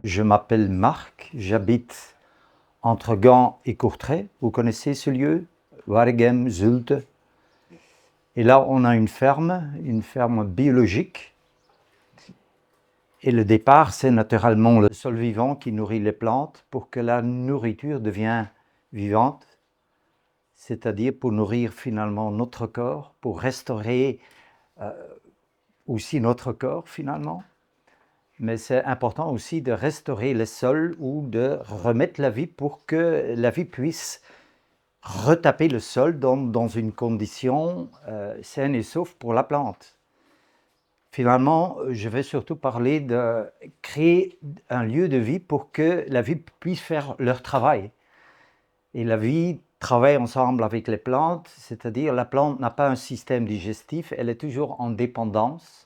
Je m'appelle Marc, j'habite entre Gand et Courtrai. Vous connaissez ce lieu? Waregem, Zulte. Et là, on a une ferme biologique. Et le départ, c'est naturellement le sol vivant qui nourrit les plantes pour que la nourriture devienne vivante, c'est-à-dire pour nourrir finalement notre corps, pour restaurer aussi notre corps finalement. Mais c'est important aussi de restaurer le sol ou de remettre la vie pour que la vie puisse retaper le sol dans une condition saine et sauve pour la plante. Finalement, je vais surtout parler de créer un lieu de vie pour que la vie puisse faire leur travail. Et la vie travaille ensemble avec les plantes, c'est-à-dire la plante n'a pas un système digestif, elle est toujours en dépendance.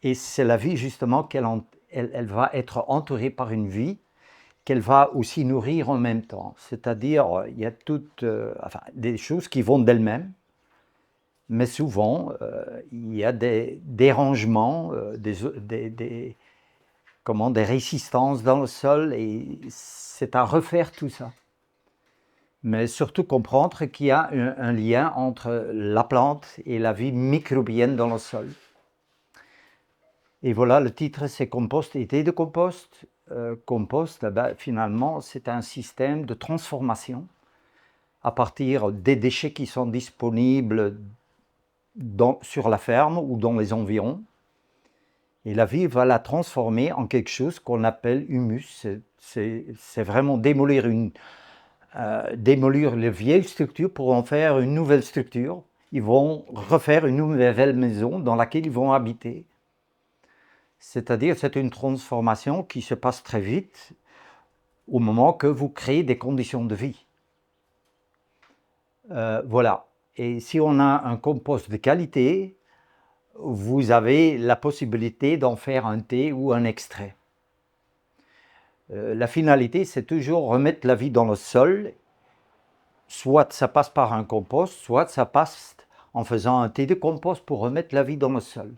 Et c'est la vie justement qu'elle va être entourée par une vie qu'elle va aussi nourrir en même temps. C'est-à-dire, il y a toutes des choses qui vont d'elles-mêmes, mais souvent, il y a des dérangements, des résistances dans le sol, et c'est à refaire tout ça. Mais surtout comprendre qu'il y a un lien entre la plante et la vie microbienne dans le sol. Et voilà, le titre c'est Compost et thé de compost. Compost, finalement, c'est un système de transformation à partir des déchets qui sont disponibles sur la ferme ou dans les environs. Et la vie va la transformer en quelque chose qu'on appelle humus. C'est vraiment démolir les vieilles structures pour en faire une nouvelle structure. Ils vont refaire une nouvelle maison dans laquelle ils vont habiter. C'est-à-dire, c'est une transformation qui se passe très vite au moment que vous créez des conditions de vie. Voilà. Et si on a un compost de qualité, vous avez la possibilité d'en faire un thé ou un extrait. La finalité, c'est toujours remettre la vie dans le sol. Soit ça passe par un compost, soit ça passe en faisant un thé de compost pour remettre la vie dans le sol.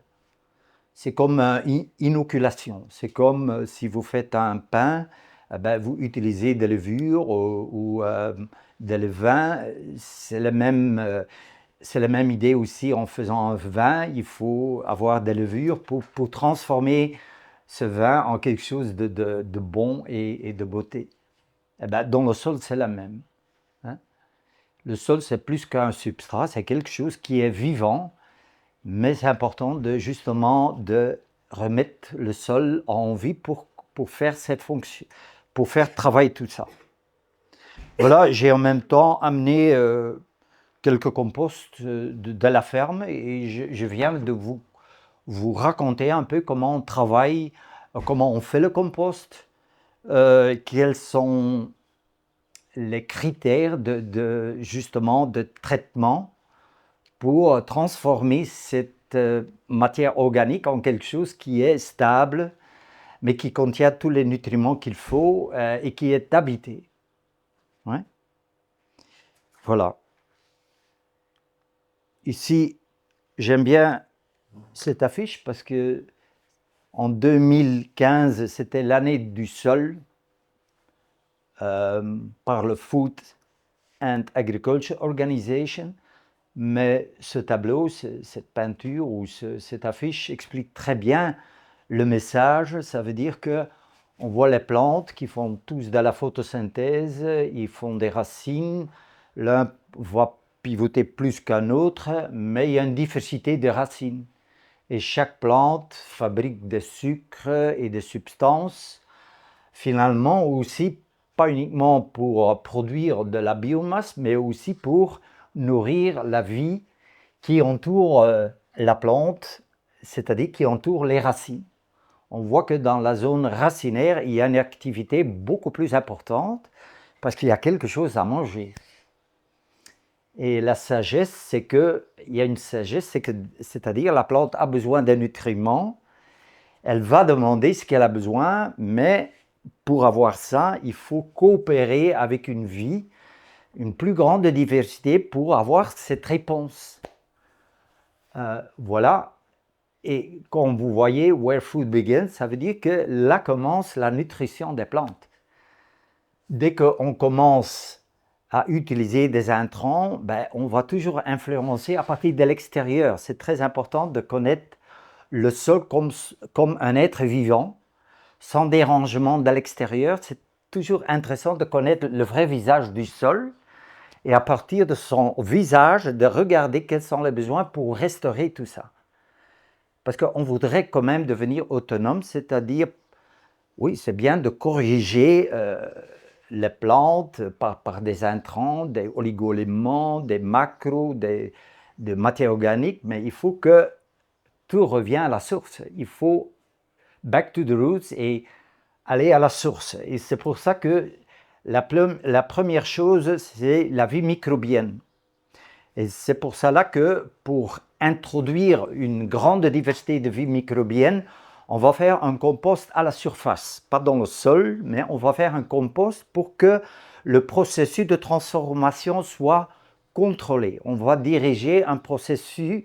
C'est comme une inoculation. C'est comme si vous faites un pain, vous utilisez des levures ou des levains. C'est la même idée aussi en faisant un vin. Il faut avoir des levures pour transformer ce vin en quelque chose de bon et de beauté. Dans le sol, c'est la même. Hein? Le sol, c'est plus qu'un substrat, c'est quelque chose qui est vivant. Mais c'est important justement de remettre le sol en vie pour faire cette fonction, pour faire travailler tout ça. Voilà, j'ai en même temps amené quelques composts de la ferme et je viens de vous raconter un peu comment on travaille, comment on fait le compost, quels sont les critères justement de traitement pour transformer cette matière organique en quelque chose qui est stable, mais qui contient tous les nutriments qu'il faut et qui est habité. Ouais. Voilà. Ici, j'aime bien cette affiche parce que en 2015, c'était l'année du sol par le Food and Agriculture Organization. Mais ce tableau, cette peinture ou cette affiche explique très bien le message. Ça veut dire qu'on voit les plantes qui font tous de la photosynthèse, ils font des racines. L'un va pivoter plus qu'un autre, mais il y a une diversité de racines. Et chaque plante fabrique des sucres et des substances, finalement aussi, pas uniquement pour produire de la biomasse, mais aussi pour nourrir la vie qui entoure la plante, c'est-à-dire qui entoure les racines. On voit que dans la zone racinaire, il y a une activité beaucoup plus importante parce qu'il y a quelque chose à manger. Et la sagesse, c'est qu'il y a une sagesse, c'est-à-dire la plante a besoin des nutriments, elle va demander ce qu'elle a besoin, mais pour avoir ça, il faut coopérer avec une vie, une plus grande diversité pour avoir cette réponse. Voilà. Et quand vous voyez where food begins, ça veut dire que là commence la nutrition des plantes. Dès qu'on commence à utiliser des intrants, ben, on va toujours influencer à partir de l'extérieur. C'est très important de connaître le sol comme un être vivant, sans dérangement de l'extérieur. C'est toujours intéressant de connaître le vrai visage du sol et à partir de son visage, de regarder quels sont les besoins pour restaurer tout ça. Parce qu'on voudrait quand même devenir autonome, c'est-à-dire, oui, c'est bien de corriger les plantes par des intrants, des oligo-éléments, des macros, des matières organiques, mais il faut que tout revienne à la source. Il faut back to the roots et aller à la source. Et c'est pour ça que la première chose, c'est la vie microbienne. Et c'est pour cela que pour introduire une grande diversité de vie microbienne, on va faire un compost à la surface, pas dans le sol, mais on va faire un compost pour que le processus de transformation soit contrôlé. On va diriger un processus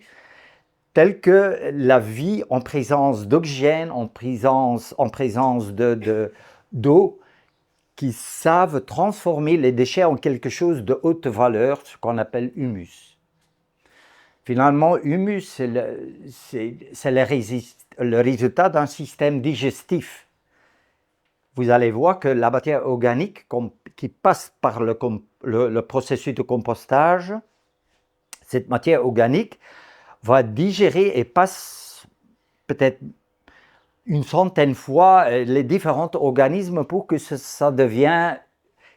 tel que la vie en présence d'oxygène, en présence d'eau, qui savent transformer les déchets en quelque chose de haute valeur, ce qu'on appelle humus. Finalement, humus, c'est le résultat d'un système digestif. Vous allez voir que la matière organique qui passe par le processus de compostage, cette matière organique va digérer et passe peut-être une centaine de fois les différents organismes pour que ça devienne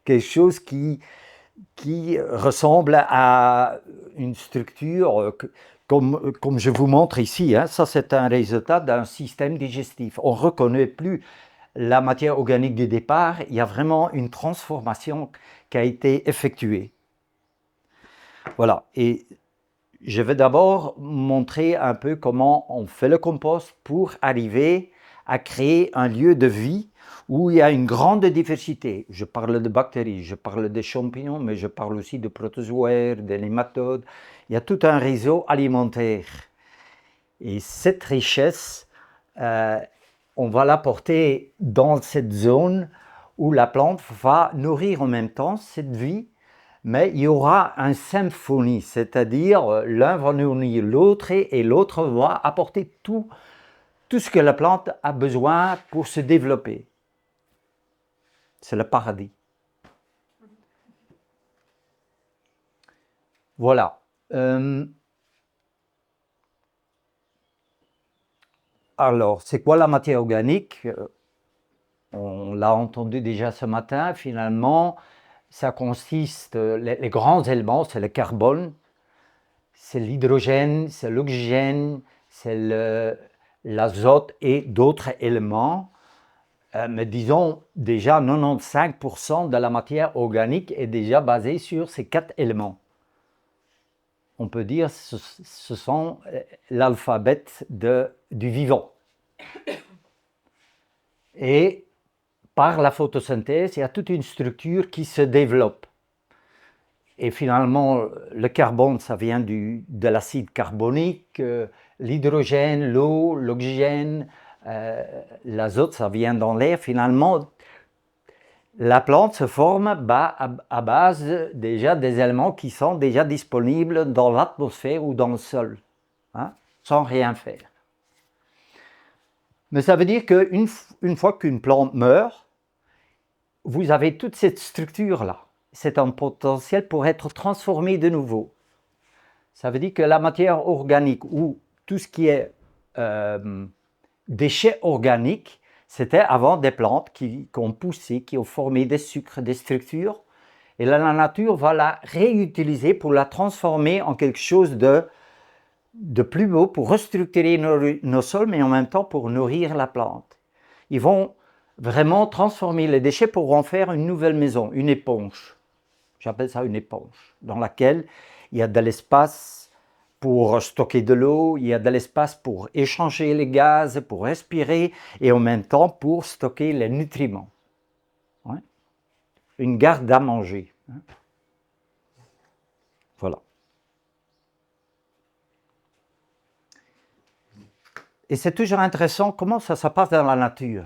quelque chose qui ressemble à une structure comme je vous montre ici. Hein. Ça, c'est un résultat d'un système digestif. On ne reconnaît plus la matière organique du départ. Il y a vraiment une transformation qui a été effectuée. Voilà. Et je vais d'abord montrer un peu comment on fait le compost pour arriver à créer un lieu de vie où il y a une grande diversité. Je parle de bactéries, je parle des champignons, mais je parle aussi de protozoaires, des nématodes. Il y a tout un réseau alimentaire. Et cette richesse, on va l'apporter dans cette zone où la plante va nourrir en même temps cette vie, mais il y aura une symphonie, c'est-à-dire l'un va nourrir l'autre et l'autre va apporter tout ce que la plante a besoin pour se développer. C'est le paradis. Voilà. Alors, c'est quoi la matière organique? On l'a entendu déjà ce matin, finalement, ça consiste, les grands éléments, c'est le carbone, c'est l'hydrogène, c'est l'oxygène, c'est l'azote et d'autres éléments. Mais disons déjà 95% de la matière organique est déjà basée sur ces 4 éléments. On peut dire que ce sont l'alphabet du vivant. Et par la photosynthèse, il y a toute une structure qui se développe. Et finalement, le carbone, ça vient de l'acide carbonique, l'hydrogène, l'eau, l'oxygène, l'azote, ça vient dans l'air. Finalement, la plante se forme à base déjà des éléments qui sont déjà disponibles dans l'atmosphère ou dans le sol, hein, sans rien faire. Mais ça veut dire qu'une fois qu'une plante meurt, vous avez toute cette structure-là. C'est un potentiel pour être transformé de nouveau. Ça veut dire que la matière organique ou tout ce qui est déchets organiques, c'était avant des plantes qui ont poussé, qui ont formé des sucres, des structures. Et là, la nature va la réutiliser pour la transformer en quelque chose de plus beau, pour restructurer nos sols, mais en même temps pour nourrir la plante. Ils vont vraiment transformer les déchets pour en faire une nouvelle maison, une éponge. J'appelle ça une éponge, dans laquelle il y a de l'espace pour stocker de l'eau, il y a de l'espace pour échanger les gaz, pour respirer, et en même temps pour stocker les nutriments. Ouais. Une garde à manger. Voilà. Et c'est toujours intéressant comment ça se passe dans la nature.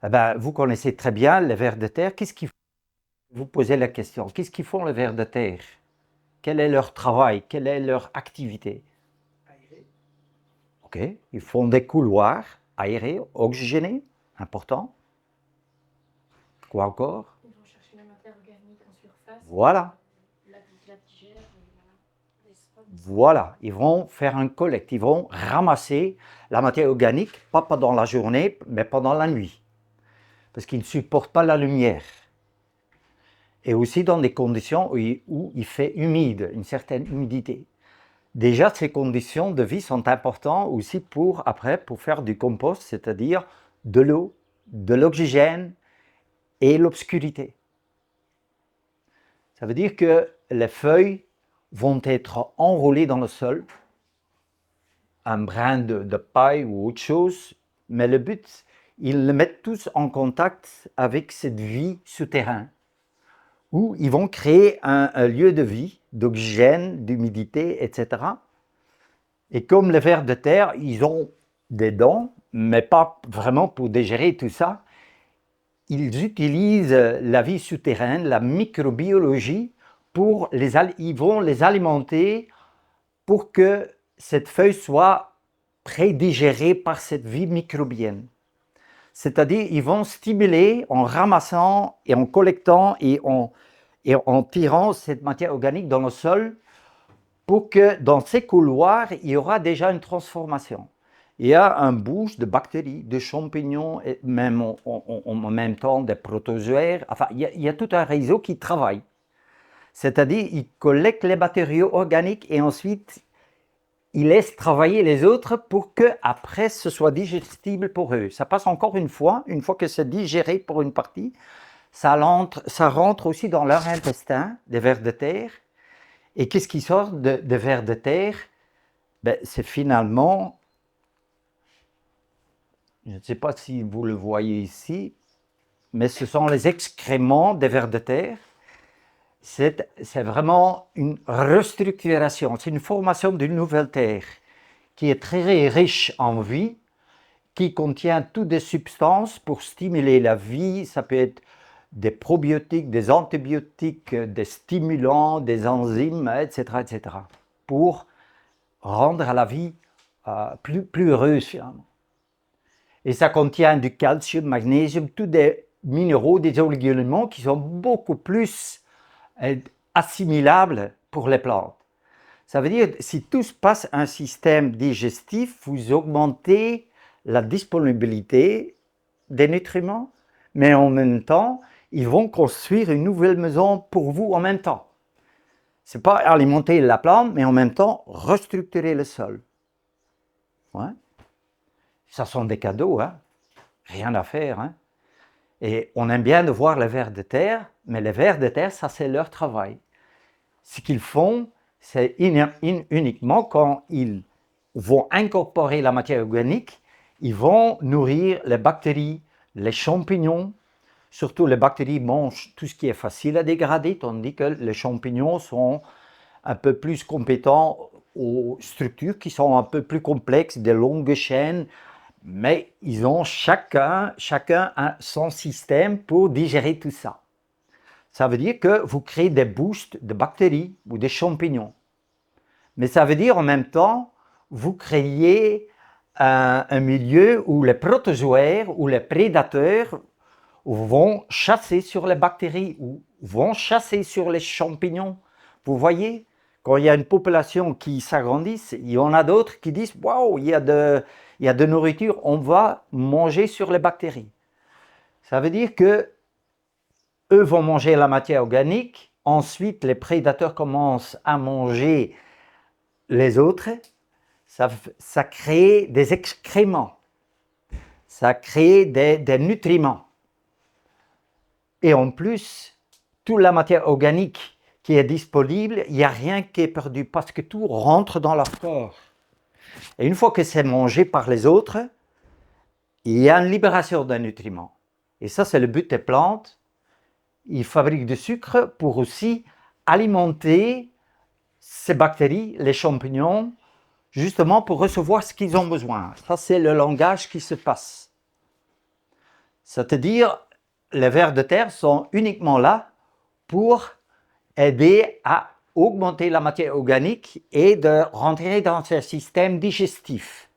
Eh ben, vous connaissez très bien les vers de terre. Qu'est-ce qu'ils font? Vous posez la question, qu'est-ce qu'ils font les vers de terre? Quel est leur travail? Quelle est leur activité? Aérer. Ok, ils font des couloirs aérés, oxygénés, important. Quoi encore? Ils vont chercher la matière organique en surface. Voilà. La digère, Voilà, ils vont faire un collecte, ils vont ramasser la matière organique, pas pendant la journée, mais pendant la nuit. Parce qu'ils ne supportent pas la lumière. Et aussi dans des conditions où il fait humide, une certaine humidité. Déjà, ces conditions de vie sont importantes aussi pour faire du compost, c'est-à-dire de l'eau, de l'oxygène et l'obscurité. Ça veut dire que les feuilles vont être enroulées dans le sol, un brin de paille ou autre chose, mais le but, ils le mettent tous en contact avec cette vie souterraine, où ils vont créer un lieu de vie, d'oxygène, d'humidité, etc. Et comme les vers de terre, ils ont des dents, mais pas vraiment pour digérer tout ça, ils utilisent la vie souterraine, la microbiologie, ils vont les alimenter pour que cette feuille soit prédigérée par cette vie microbienne. C'est-à-dire, ils vont stimuler en ramassant et en collectant et en tirant cette matière organique dans le sol pour que dans ces couloirs, il y aura déjà une transformation. Il y a un bouche de bactéries, de champignons, et même en même temps des protozoaires. Enfin, il y a tout un réseau qui travaille. C'est-à-dire, ils collectent les matériaux organiques et ensuite, ils laissent travailler les autres pour qu'après, ce soit digestible pour eux. Ça passe encore une fois que c'est digéré pour une partie, ça rentre aussi dans leur intestin, des vers de terre. Et qu'est-ce qui sort de vers de terre? C'est finalement, je ne sais pas si vous le voyez ici, mais ce sont les excréments des vers de terre. C'est vraiment une restructuration, c'est une formation d'une nouvelle terre qui est très riche en vie, qui contient toutes des substances pour stimuler la vie. Ça peut être des probiotiques, des antibiotiques, des stimulants, des enzymes, etc., etc., pour rendre la vie plus heureuse finalement. Et ça contient du calcium, magnésium, tous des minéraux, des oligo-éléments qui sont beaucoup plus assimilables pour les plantes. Ça veut dire, si tout se passe un système digestif, vous augmentez la disponibilité des nutriments, mais en même temps, ils vont construire une nouvelle maison pour vous en même temps. Ce n'est pas alimenter la plante, mais en même temps restructurer le sol. Ouais. Ça sont des cadeaux, hein? Rien à faire. Hein? Et on aime bien de voir les vers de terre, mais les vers de terre, ça c'est leur travail. Ce qu'ils font, c'est uniquement quand ils vont incorporer la matière organique, ils vont nourrir les bactéries, les champignons. Surtout les bactéries mangent tout ce qui est facile à dégrader, tandis que les champignons sont un peu plus compétents aux structures qui sont un peu plus complexes, des longues chaînes, mais ils ont chacun son système pour digérer tout ça. Ça veut dire que vous créez des boosts de bactéries ou des champignons. Mais ça veut dire en même temps, vous créez un milieu où les protozoaires ou les prédateurs vont chasser sur les bactéries ou vont chasser sur les champignons. Vous voyez, quand il y a une population qui s'agrandit, il y en a d'autres qui disent « Waouh, il y a de nourriture, on va manger sur les bactéries ». Ça veut dire que eux vont manger la matière organique, ensuite les prédateurs commencent à manger les autres, ça crée des excréments, ça crée des nutriments. Et en plus, toute la matière organique qui est disponible, il n'y a rien qui est perdu parce que tout rentre dans leur corps. Et une fois que c'est mangé par les autres, il y a une libération d'un nutriment. Et ça, c'est le but des plantes. Ils fabriquent du sucre pour aussi alimenter ces bactéries, les champignons, justement pour recevoir ce qu'ils ont besoin. Ça, c'est le langage qui se passe. C'est-à-dire, les vers de terre sont uniquement là pour aider à augmenter la matière organique et de rentrer dans un système digestif.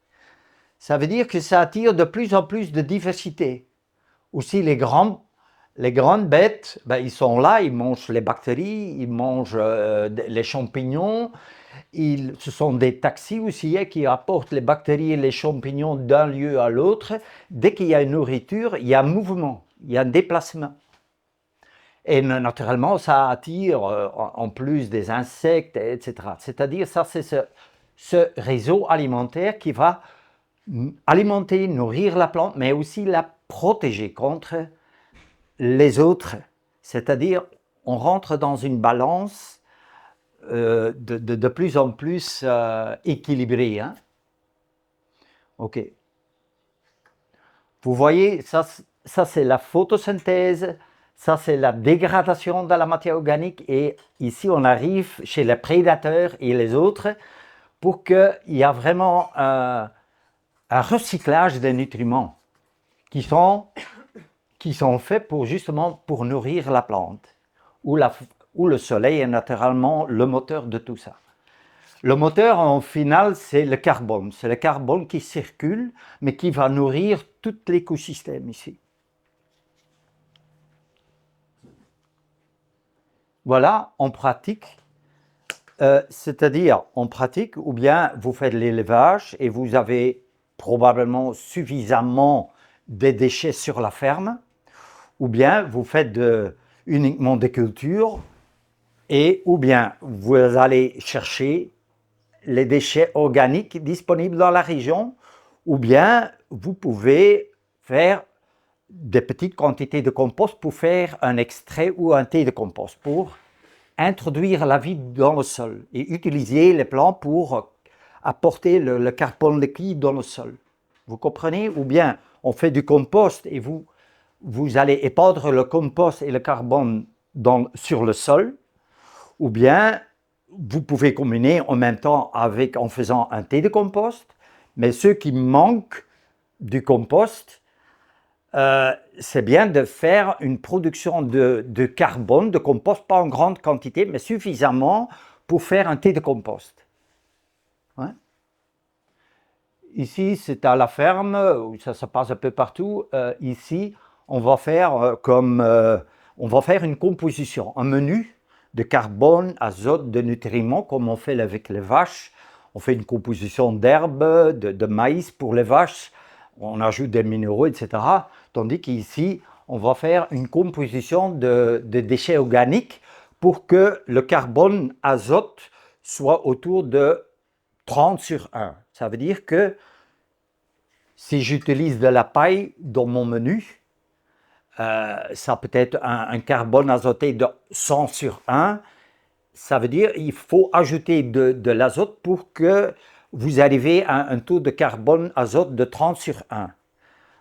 Ça veut dire que ça attire de plus en plus de diversité. Aussi, les grandes bêtes, ils sont là, ils mangent les bactéries, ils mangent les champignons. Ce sont des taxis aussi qui apportent les bactéries et les champignons d'un lieu à l'autre. Dès qu'il y a une nourriture, il y a un mouvement, il y a un déplacement. Et naturellement, ça attire en plus des insectes, etc. C'est-à-dire, ça, c'est ce réseau alimentaire qui va alimenter, nourrir la plante, mais aussi la protéger contre les autres. C'est-à-dire, on rentre dans une balance de plus en plus équilibrée. Hein? Ok. Vous voyez, ça c'est la photosynthèse, ça c'est la dégradation de la matière organique, et ici on arrive chez les prédateurs et les autres pour qu'il y ait vraiment un recyclage des nutriments qui sont faits justement pour nourrir la plante, où le soleil est naturellement le moteur de tout ça. Le moteur, en final, c'est le carbone. C'est le carbone qui circule, mais qui va nourrir tout l'écosystème ici. Voilà, en pratique. C'est-à-dire, en pratique, ou bien vous faites l'élevage et vous avez probablement suffisamment de déchets sur la ferme, ou bien vous faites uniquement des cultures, ou bien vous allez chercher les déchets organiques disponibles dans la région, ou bien vous pouvez faire des petites quantités de compost pour faire un extrait ou un thé de compost, pour introduire la vie dans le sol et utiliser les plantes pour apporter le carbone liquide dans le sol. Vous comprenez? Ou bien on fait du compost et vous allez épandre le compost et le carbone sur le sol, ou bien vous pouvez combiner en même temps en faisant un thé de compost, mais ceux qui manquent du compost, c'est bien de faire une production de carbone, de compost, pas en grande quantité, mais suffisamment pour faire un thé de compost. Ouais. Ici, c'est à la ferme, ça se passe un peu partout. Ici, on va faire on va faire une composition, un menu de carbone, azote, de nutriments, comme on fait avec les vaches. On fait une composition d'herbes, de maïs pour les vaches, on ajoute des minéraux, etc. Tandis qu'ici, on va faire une composition de déchets organiques pour que le carbone azote soit autour de 30/1. Ça veut dire que si j'utilise de la paille dans mon menu, ça peut être un carbone azoté de 100/1. Ça veut dire qu'il faut ajouter de l'azote pour que vous arriviez à un taux de carbone azote de 30/1.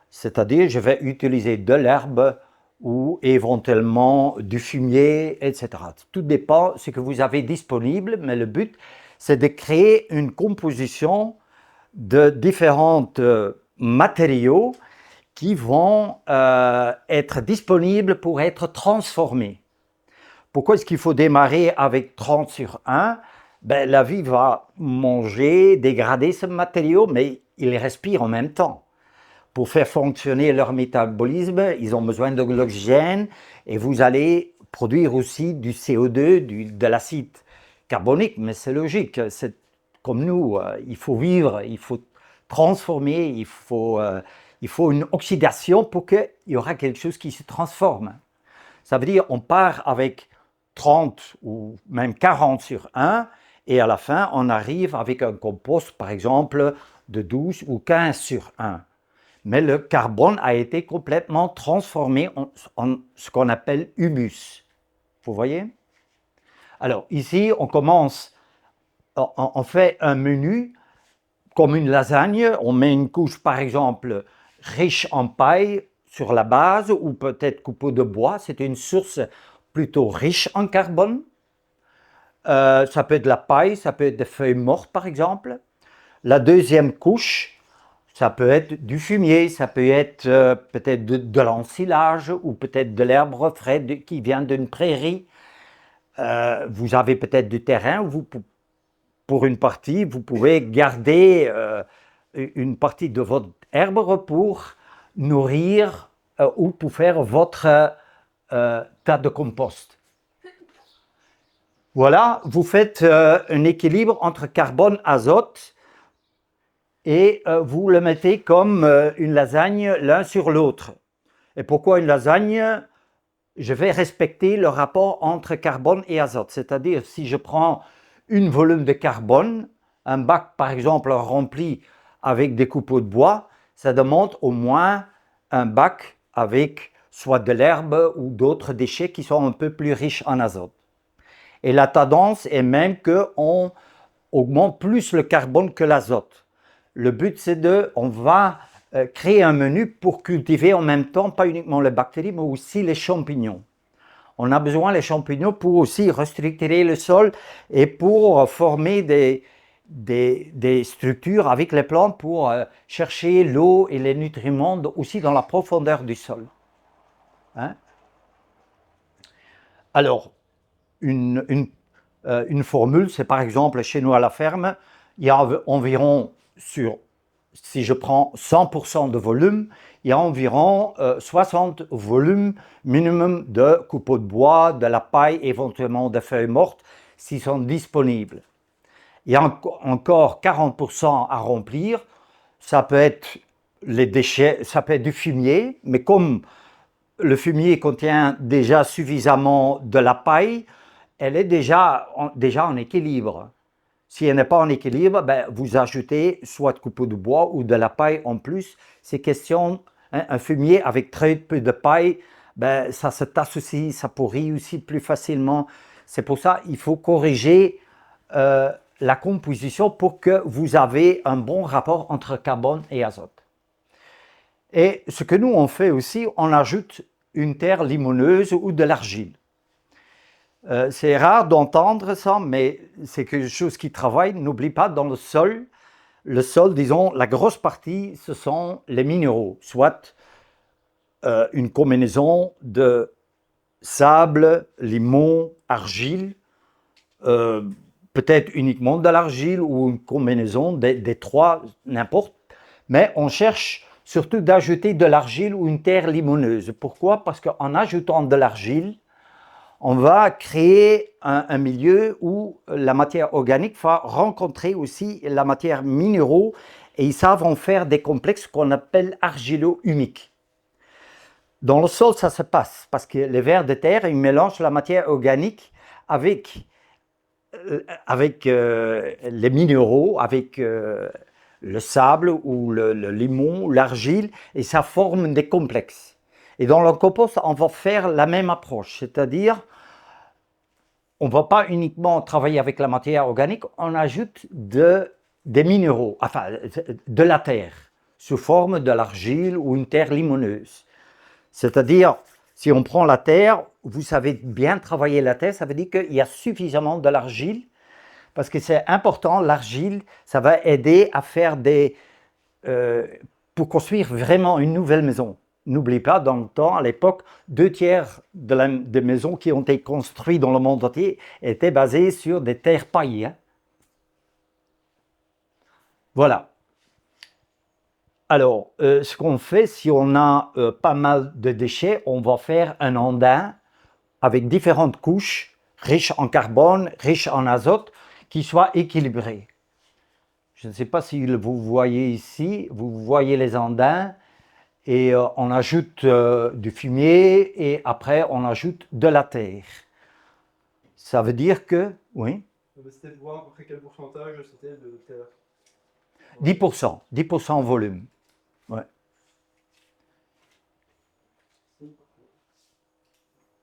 C'est-à-dire, je vais utiliser de l'herbe ou éventuellement du fumier, etc. Tout dépend de ce que vous avez disponible, mais le but, c'est de créer une composition de différents matériaux qui vont être disponibles pour être transformés. Pourquoi est-ce qu'il faut démarrer avec 30/1? La vie va manger, dégrader ce matériau, mais ils respirent en même temps. Pour faire fonctionner leur métabolisme, ils ont besoin de l'oxygène, et vous allez produire aussi du CO2, de l'acide carbonique, mais c'est logique, c'est comme nous, il faut vivre, il faut transformer, il faut une oxydation pour qu'il y aura quelque chose qui se transforme. Ça veut dire on part avec 30 ou même 40/1, et à la fin, on arrive avec un compost, par exemple, de 12 ou 15/1. Mais le carbone a été complètement transformé en ce qu'on appelle humus. Vous voyez? Alors ici, on fait un menu comme une lasagne. On met une couche, par exemple, riche en paille sur la base, ou peut-être copeaux de bois. C'est une source plutôt riche en carbone. Ça peut être de la paille, ça peut être des feuilles mortes, par exemple. La deuxième couche, ça peut être du fumier, ça peut être peut-être de l'ensilage ou peut-être de l'herbe frais qui vient d'une prairie. Vous avez peut-être du terrain, pour une partie, vous pouvez garder une partie de votre herbe pour nourrir ou pour faire votre tas de compost. Voilà, vous faites un équilibre entre carbone, azote et vous le mettez comme une lasagne l'un sur l'autre. Et pourquoi une lasagne? Je vais respecter le rapport entre carbone et azote. C'est-à-dire, si je prends une volume de carbone, un bac par exemple rempli avec des coupeaux de bois, ça demande au moins un bac avec soit de l'herbe ou d'autres déchets qui sont un peu plus riches en azote. Et la tendance est même qu'on augmente plus le carbone que l'azote. Le but, c'est on va créer un menu pour cultiver en même temps, pas uniquement les bactéries, mais aussi les champignons. On a besoin des champignons pour aussi restructurer le sol et pour former des structures avec les plantes pour chercher l'eau et les nutriments aussi dans la profondeur du sol. Hein? Alors, une formule, c'est par exemple chez nous à la ferme, il y a environ, si je prends 100% de volume, il y a environ 60 volumes minimum de coupeaux de bois, de la paille, éventuellement de feuilles mortes, s'ils sont disponibles. Il y a encore 40% à remplir, ça peut être les déchets, ça peut être du fumier, mais comme le fumier contient déjà suffisamment de la paille, elle est déjà en équilibre. Si elle n'est pas en équilibre, ben, vous ajoutez soit de coupeaux de bois ou de la paille en plus. C'est question, hein, un fumier avec très peu de paille, ben, ça se tasse aussi, ça pourrit aussi plus facilement. C'est pour ça qu'il faut corriger la composition pour que vous avez un bon rapport entre carbone et azote. Et ce que nous on fait aussi, on ajoute une terre limoneuse ou de l'argile. C'est rare d'entendre ça, mais c'est quelque chose qui travaille. N'oublie pas, dans le sol, disons, la grosse partie, ce sont les minéraux, soit une combinaison de sable, limon, argile, peut-être uniquement de l'argile ou une combinaison des trois, n'importe. Mais on cherche surtout d'ajouter de l'argile ou une terre limoneuse. Pourquoi? Parce qu'en ajoutant de l'argile, on va créer un milieu où la matière organique va rencontrer aussi la matière minéraux et ils savent en faire des complexes qu'on appelle argilo-humiques. Dans le sol, ça se passe parce que les vers de terre, ils mélangent la matière organique avec les minéraux, avec le sable ou le limon, l'argile, et ça forme des complexes. Et dans le compost, on va faire la même approche, c'est-à-dire on ne va pas uniquement travailler avec la matière organique, on ajoute des minéraux, enfin de la terre, sous forme de l'argile ou une terre limoneuse. C'est-à-dire, si on prend la terre, vous savez bien travailler la terre, ça veut dire qu'il y a suffisamment de l'argile, parce que c'est important, l'argile, ça va aider à faire pour construire vraiment une nouvelle maison. N'oublie pas, dans le temps, à l'époque, 2/3 des maisons qui ont été construites dans le monde entier étaient basées sur des terres paillées. Hein. Voilà. Alors, ce qu'on fait, si on a pas mal de déchets, on va faire un andin avec différentes couches, riches en carbone, riches en azote, qui soient équilibrées. Je ne sais pas si vous voyez ici, vous voyez les andins. Et on ajoute du fumier et après on ajoute de la terre. Ça veut dire que, oui, C'était de voir à peu près quel pourcentage c'était de terre. 10%, 10% en volume. Ouais.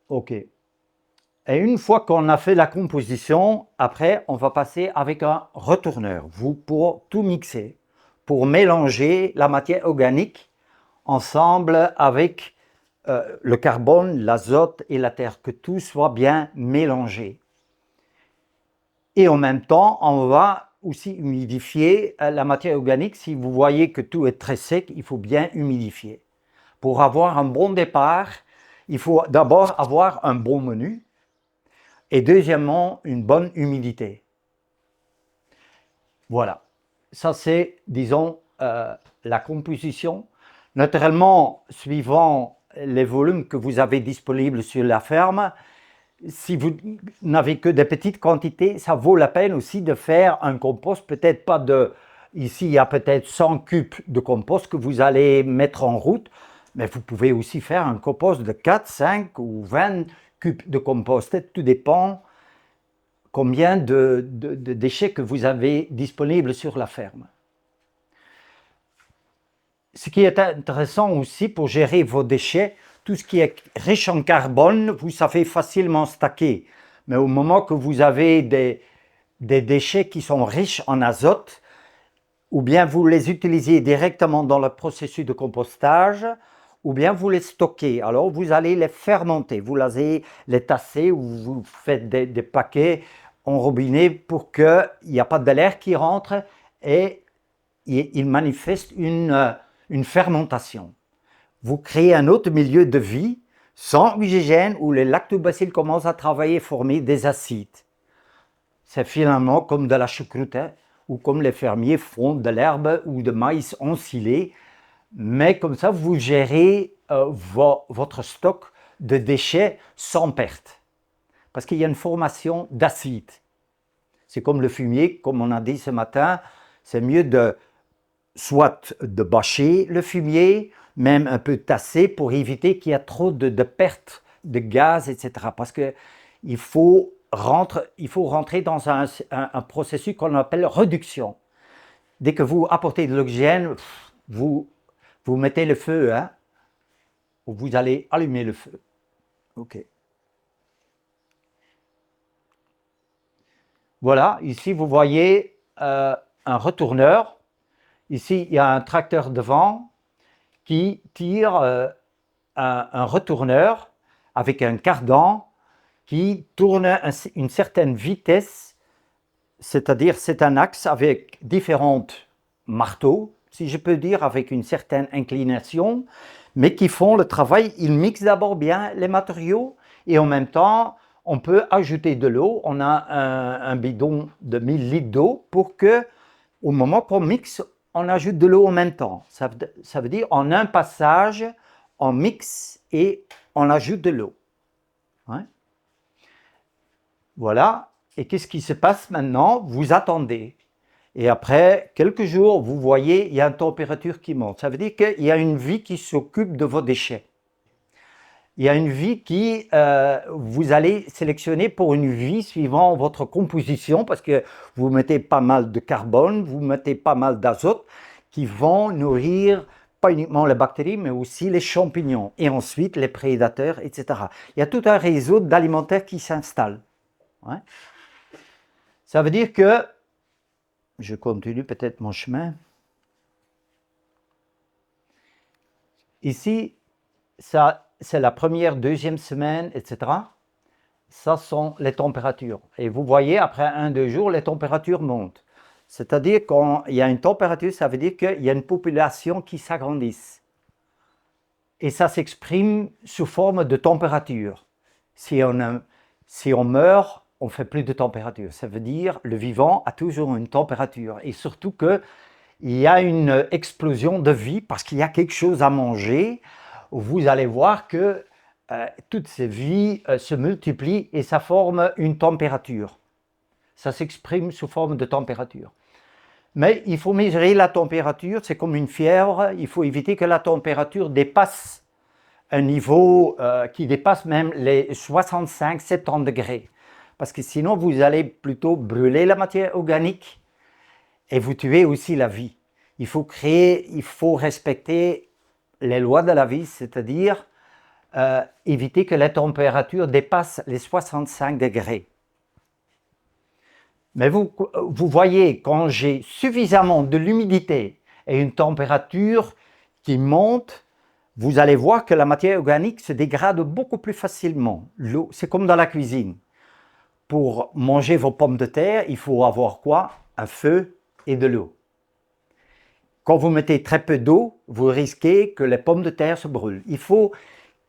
Ok. Et une fois qu'on a fait la composition, après on va passer avec un retourneur, pour tout mixer, pour mélanger la matière organique ensemble avec le carbone, l'azote et la terre, que tout soit bien mélangé. Et en même temps, on va aussi humidifier la matière organique. Si vous voyez que tout est très sec, il faut bien humidifier. Pour avoir un bon départ, il faut d'abord avoir un bon menu et deuxièmement, une bonne humidité. Voilà, ça c'est, disons, la composition. Naturellement, suivant les volumes que vous avez disponibles sur la ferme, si vous n'avez que des petites quantités, ça vaut la peine aussi de faire un compost, peut-être pas de... Ici, il y a peut-être 100 cubes de compost que vous allez mettre en route, mais vous pouvez aussi faire un compost de 4, 5 ou 20 cubes de compost. Tout dépend combien de déchets que vous avez disponibles sur la ferme. Ce qui est intéressant aussi pour gérer vos déchets, tout ce qui est riche en carbone, vous savez facilement stacker. Mais au moment que vous avez des déchets qui sont riches en azote, ou bien vous les utilisez directement dans le processus de compostage, ou bien vous les stockez. Alors vous allez les fermenter, vous allez les tasser ou vous faites des paquets en robinet pour qu'il n'y ait pas de l'air qui rentre et il manifeste une fermentation. Vous créez un autre milieu de vie sans oxygène où les lactobacilles commencent à travailler, former des acides. C'est finalement comme de la choucroute, hein, ou comme les fermiers font de l'herbe ou de maïs ensilé, mais comme ça vous gérez votre stock de déchets sans perte. Parce qu'il y a une formation d'acide. C'est comme le fumier, comme on a dit ce matin, c'est mieux soit de bâcher le fumier, même un peu tasser pour éviter qu'il y ait trop de pertes de gaz, etc. Parce qu'il faut rentrer dans un processus qu'on appelle réduction. Dès que vous apportez de l'oxygène, vous mettez le feu, hein, ou vous allez allumer le feu. Ok. Voilà, ici vous voyez un retourneur. Ici, il y a un tracteur devant qui tire un retourneur avec un cardan qui tourne à une certaine vitesse, c'est-à-dire c'est un axe avec différents marteaux, si je peux dire, avec une certaine inclination, mais qui font le travail. Ils mixent d'abord bien les matériaux et en même temps, on peut ajouter de l'eau. On a un bidon de 1000 litres d'eau pour que, au moment qu'on mixe, on ajoute de l'eau en même temps. Ça veut dire en un passage, on mixe et on ajoute de l'eau. Ouais. Voilà. Et qu'est-ce qui se passe maintenant? Vous attendez. Et après quelques jours, vous voyez, il y a une température qui monte. Ça veut dire qu'il y a une vie qui s'occupe de vos déchets. Il y a une vie qui, vous allez sélectionner pour une vie suivant votre composition parce que vous mettez pas mal de carbone, vous mettez pas mal d'azote qui vont nourrir pas uniquement les bactéries mais aussi les champignons et ensuite les prédateurs, etc. Il y a tout un réseau d'alimentaires qui s'installe. Ouais. Ça veut dire que, je continue peut-être mon chemin. Ici, ça c'est la première, deuxième semaine, etc. Ça sont les températures. Et vous voyez, après 1-2 jours, les températures montent. C'est-à-dire quand il y a une température, ça veut dire qu'il y a une population qui s'agrandisse. Et ça s'exprime sous forme de température. Si on meurt, on ne fait plus de température. Ça veut dire le vivant a toujours une température. Et surtout qu'il y a une explosion de vie parce qu'il y a quelque chose à manger. Vous allez voir que toutes ces vies se multiplient et ça forme une température. Ça s'exprime sous forme de température. Mais il faut mesurer la température, c'est comme une fièvre, il faut éviter que la température dépasse un niveau qui dépasse même les 65-70 degrés. Parce que sinon, vous allez plutôt brûler la matière organique et vous tuez aussi la vie. Il faut respecter les lois de la vie, c'est-à-dire éviter que la température dépasse les 65 degrés. Mais vous voyez, quand j'ai suffisamment de l'humidité et une température qui monte, vous allez voir que la matière organique se dégrade beaucoup plus facilement. L'eau, c'est comme dans la cuisine. pour manger vos pommes de terre, il faut avoir quoi? Un feu et de l'eau. Quand vous mettez très peu d'eau, vous risquez que les pommes de terre se brûlent. Il faut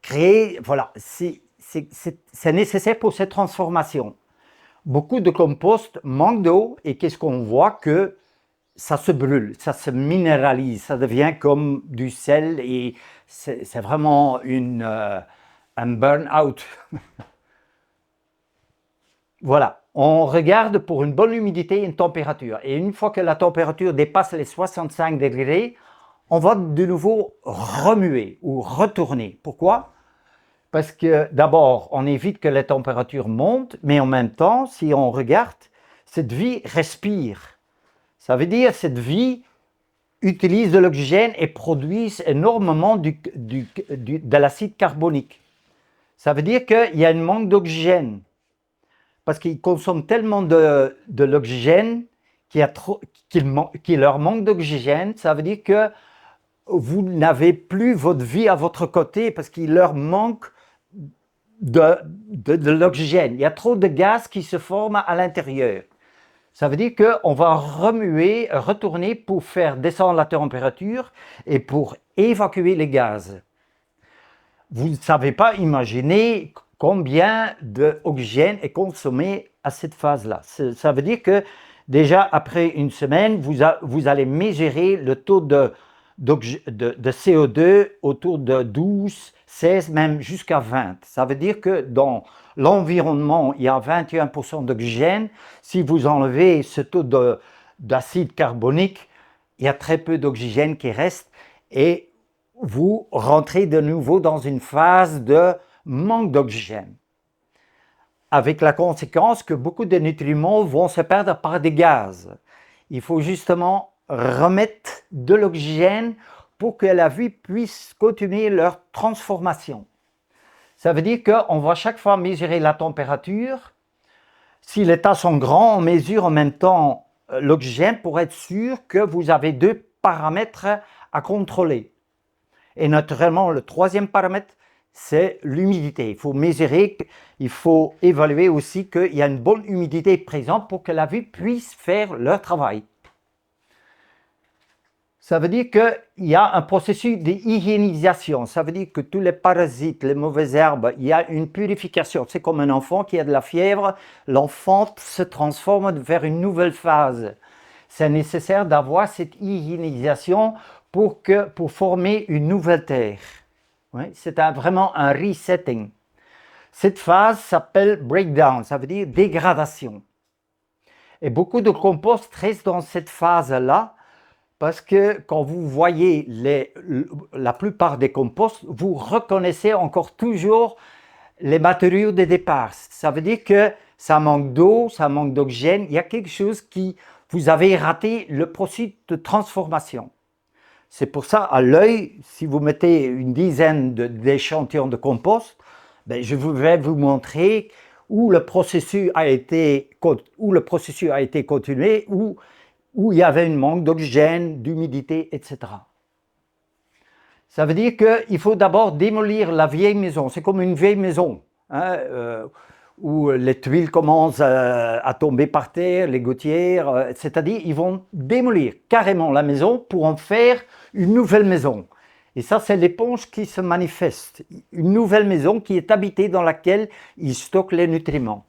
créer, voilà, c'est nécessaire pour cette transformation. Beaucoup de compost manquent d'eau et qu'est-ce qu'on voit? Que ça se brûle, ça se minéralise, ça devient comme du sel et c'est vraiment un burn-out. Voilà, on regarde pour une bonne humidité et une température. Et une fois que la température dépasse les 65 degrés, on va de nouveau remuer ou retourner. Pourquoi? Parce que d'abord, on évite que les températures montent, mais en même temps, si on regarde, cette vie respire. Ça veut dire que cette vie utilise de l'oxygène et produit énormément de l'acide carbonique. Ça veut dire qu'il y a un manque d'oxygène. Parce qu'ils consomment tellement de l'oxygène qu'il leur manque d'oxygène. Ça veut dire que vous n'avez plus votre vie à votre côté parce qu'il leur manque de l'oxygène. Il y a trop de gaz qui se forment à l'intérieur. Ça veut dire qu'on va remuer, retourner pour faire descendre la température et pour évacuer les gaz. Vous ne savez pas imaginer combien d'oxygène est consommé à cette phase-là. Ça veut dire que déjà après une semaine, vous allez mesurer le taux de CO2 autour de 12, 16, même jusqu'à 20. Ça veut dire que dans l'environnement, il y a 21% d'oxygène. Si vous enlevez ce taux d'acide carbonique, il y a très peu d'oxygène qui reste et vous rentrez de nouveau dans une phase de manque d'oxygène. Avec la conséquence que beaucoup de nutriments vont se perdre par des gaz. Il faut justement remettre de l'oxygène pour que la vie puisse continuer leur transformation. Ça veut dire qu'on va chaque fois mesurer la température. Si les tas sont grands, on mesure en même temps l'oxygène pour être sûr que vous avez deux paramètres à contrôler. Et naturellement, le troisième paramètre, c'est l'humidité. Il faut mesurer, il faut évaluer aussi qu'il y a une bonne humidité présente pour que la vie puisse faire leur travail. Ça veut dire qu'il y a un processus d'hygiénisation. Ça veut dire que tous les parasites, les mauvaises herbes, il y a une purification. C'est comme un enfant qui a de la fièvre. L'enfant se transforme vers une nouvelle phase. C'est nécessaire d'avoir cette hygiénisation pour former une nouvelle terre. Oui, c'est vraiment un resetting. Cette phase s'appelle breakdown, ça veut dire dégradation. Et beaucoup de compost restent dans cette phase-là parce que quand vous voyez la plupart des composts, vous reconnaissez encore toujours les matériaux de départ. Ça veut dire que ça manque d'eau, ça manque d'oxygène. Il y a quelque chose qui vous avez raté le processus de transformation. C'est pour ça, à l'œil, si vous mettez une dizaine d'échantillons de compost, ben, je vais vous montrer où le processus a été continué, où il y avait un manque d'oxygène, d'humidité, etc. Ça veut dire qu'il faut d'abord démolir la vieille maison. C'est comme une vieille maison, hein, où les tuiles commencent à tomber par terre, les gouttières, c'est-à-dire ils vont démolir carrément la maison pour en faire une nouvelle maison. Et ça, c'est l'éponge qui se manifeste. Une nouvelle maison qui est habitée dans laquelle ils stockent les nutriments.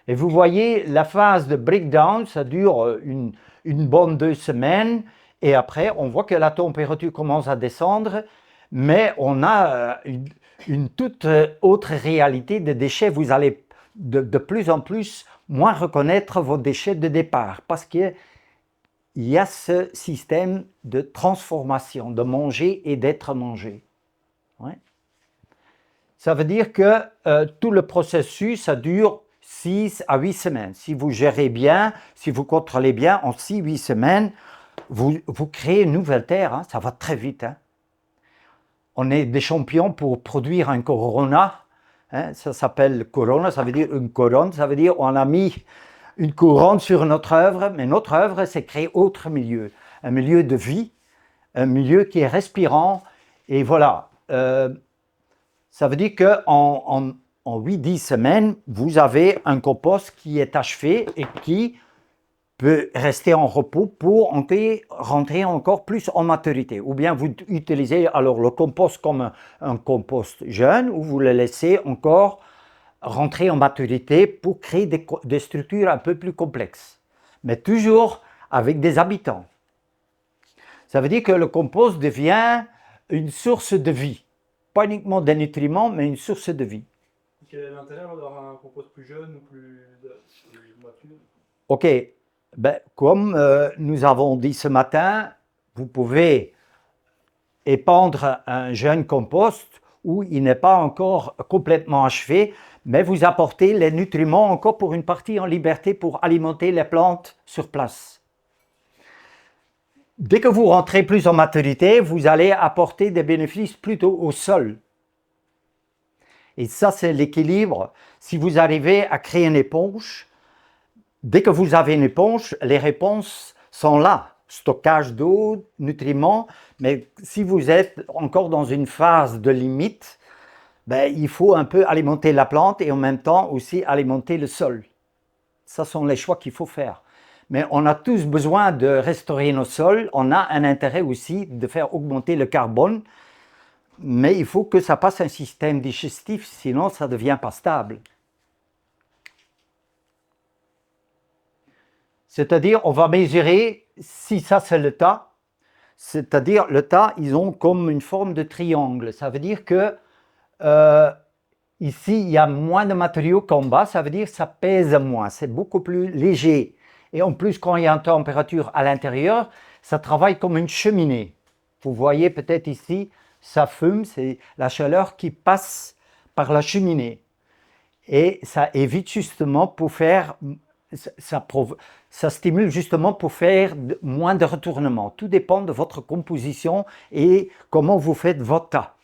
Et vous voyez, la phase de breakdown, ça dure une bonne 2 semaines. Et après, on voit que la température commence à descendre. Mais on a une toute autre réalité des déchets. Vous allez de plus en plus moins reconnaître vos déchets de départ. Parce qu'il y a ce système de transformation, de manger et d'être mangé. Ouais. Ça veut dire que tout le processus, ça dure 6 à 8 semaines. Si vous gérez bien, si vous contrôlez bien, en 6-8 semaines, vous créez une nouvelle terre. Hein, ça va très vite. Hein. On est des champions pour produire un corona. Hein, ça s'appelle corona, ça veut dire une couronne. Ça veut dire on a mis une couronne sur notre œuvre, mais notre œuvre, c'est créer autre milieu. Un milieu de vie, un milieu qui est respirant. Et voilà, ça veut dire qu'en en 8-10 semaines, vous avez un compost qui est achevé et qui peut rester en repos pour rentrer encore plus en maturité. Ou bien vous utilisez alors le compost comme un compost jeune ou vous le laissez encore rentrer en maturité pour créer des structures un peu plus complexes. Mais toujours avec des habitants. Ça veut dire que le compost devient une source de vie. Pas uniquement des nutriments, mais une source de vie. Quel est l'intérêt d'avoir un compost plus jeune ou plus mature? Ok, ben, comme nous avons dit ce matin, vous pouvez épandre un jeune compost où il n'est pas encore complètement achevé, mais vous apportez les nutriments encore pour une partie en liberté pour alimenter les plantes sur place. Dès que vous rentrez plus en maturité, vous allez apporter des bénéfices plutôt au sol. Et ça, c'est l'équilibre. Si vous arrivez à créer une éponge, dès que vous avez une éponge, les réponses sont là. Stockage d'eau, nutriments. Mais si vous êtes encore dans une phase de limite, ben, il faut un peu alimenter la plante et en même temps aussi alimenter le sol. Ce sont les choix qu'il faut faire. Mais on a tous besoin de restaurer nos sols. On a un intérêt aussi de faire augmenter le carbone. Mais il faut que ça passe un système digestif, sinon ça ne devient pas stable. C'est-à-dire, on va mesurer si ça c'est le tas. C'est-à-dire, le tas, ils ont comme une forme de triangle. Ça veut dire que ici, il y a moins de matériaux qu'en bas. Ça veut dire que ça pèse moins. C'est beaucoup plus léger. Et en plus, quand il y a une température à l'intérieur, ça travaille comme une cheminée. Vous voyez peut-être ici, ça fume, c'est la chaleur qui passe par la cheminée. Et ça évite justement pour faire, ça stimule justement pour faire moins de retournements. Tout dépend de votre composition et comment vous faites votre tas.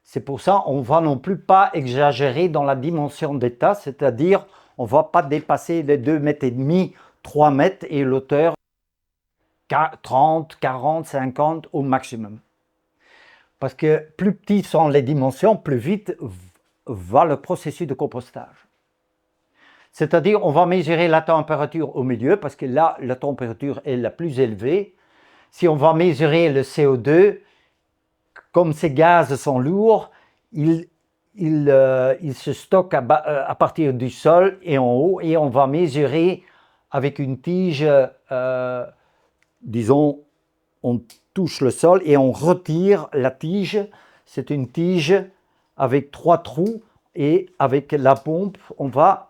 C'est pour ça qu'on ne va non plus pas exagérer dans la dimension des tas, c'est-à-dire on ne va pas dépasser les 2,5 mètres, 3 mètres et l'auteur 30, 40, 50 au maximum. Parce que plus petites sont les dimensions, plus vite va le processus de compostage. C'est-à-dire, on va mesurer la température au milieu, parce que là, la température est la plus élevée. Si on va mesurer le CO2, comme ces gaz sont lourds, ils se stockent à partir du sol et en haut, et on va mesurer avec une tige, disons, on touche le sol et on retire la tige. C'est une tige avec 3 trous et avec la pompe, on va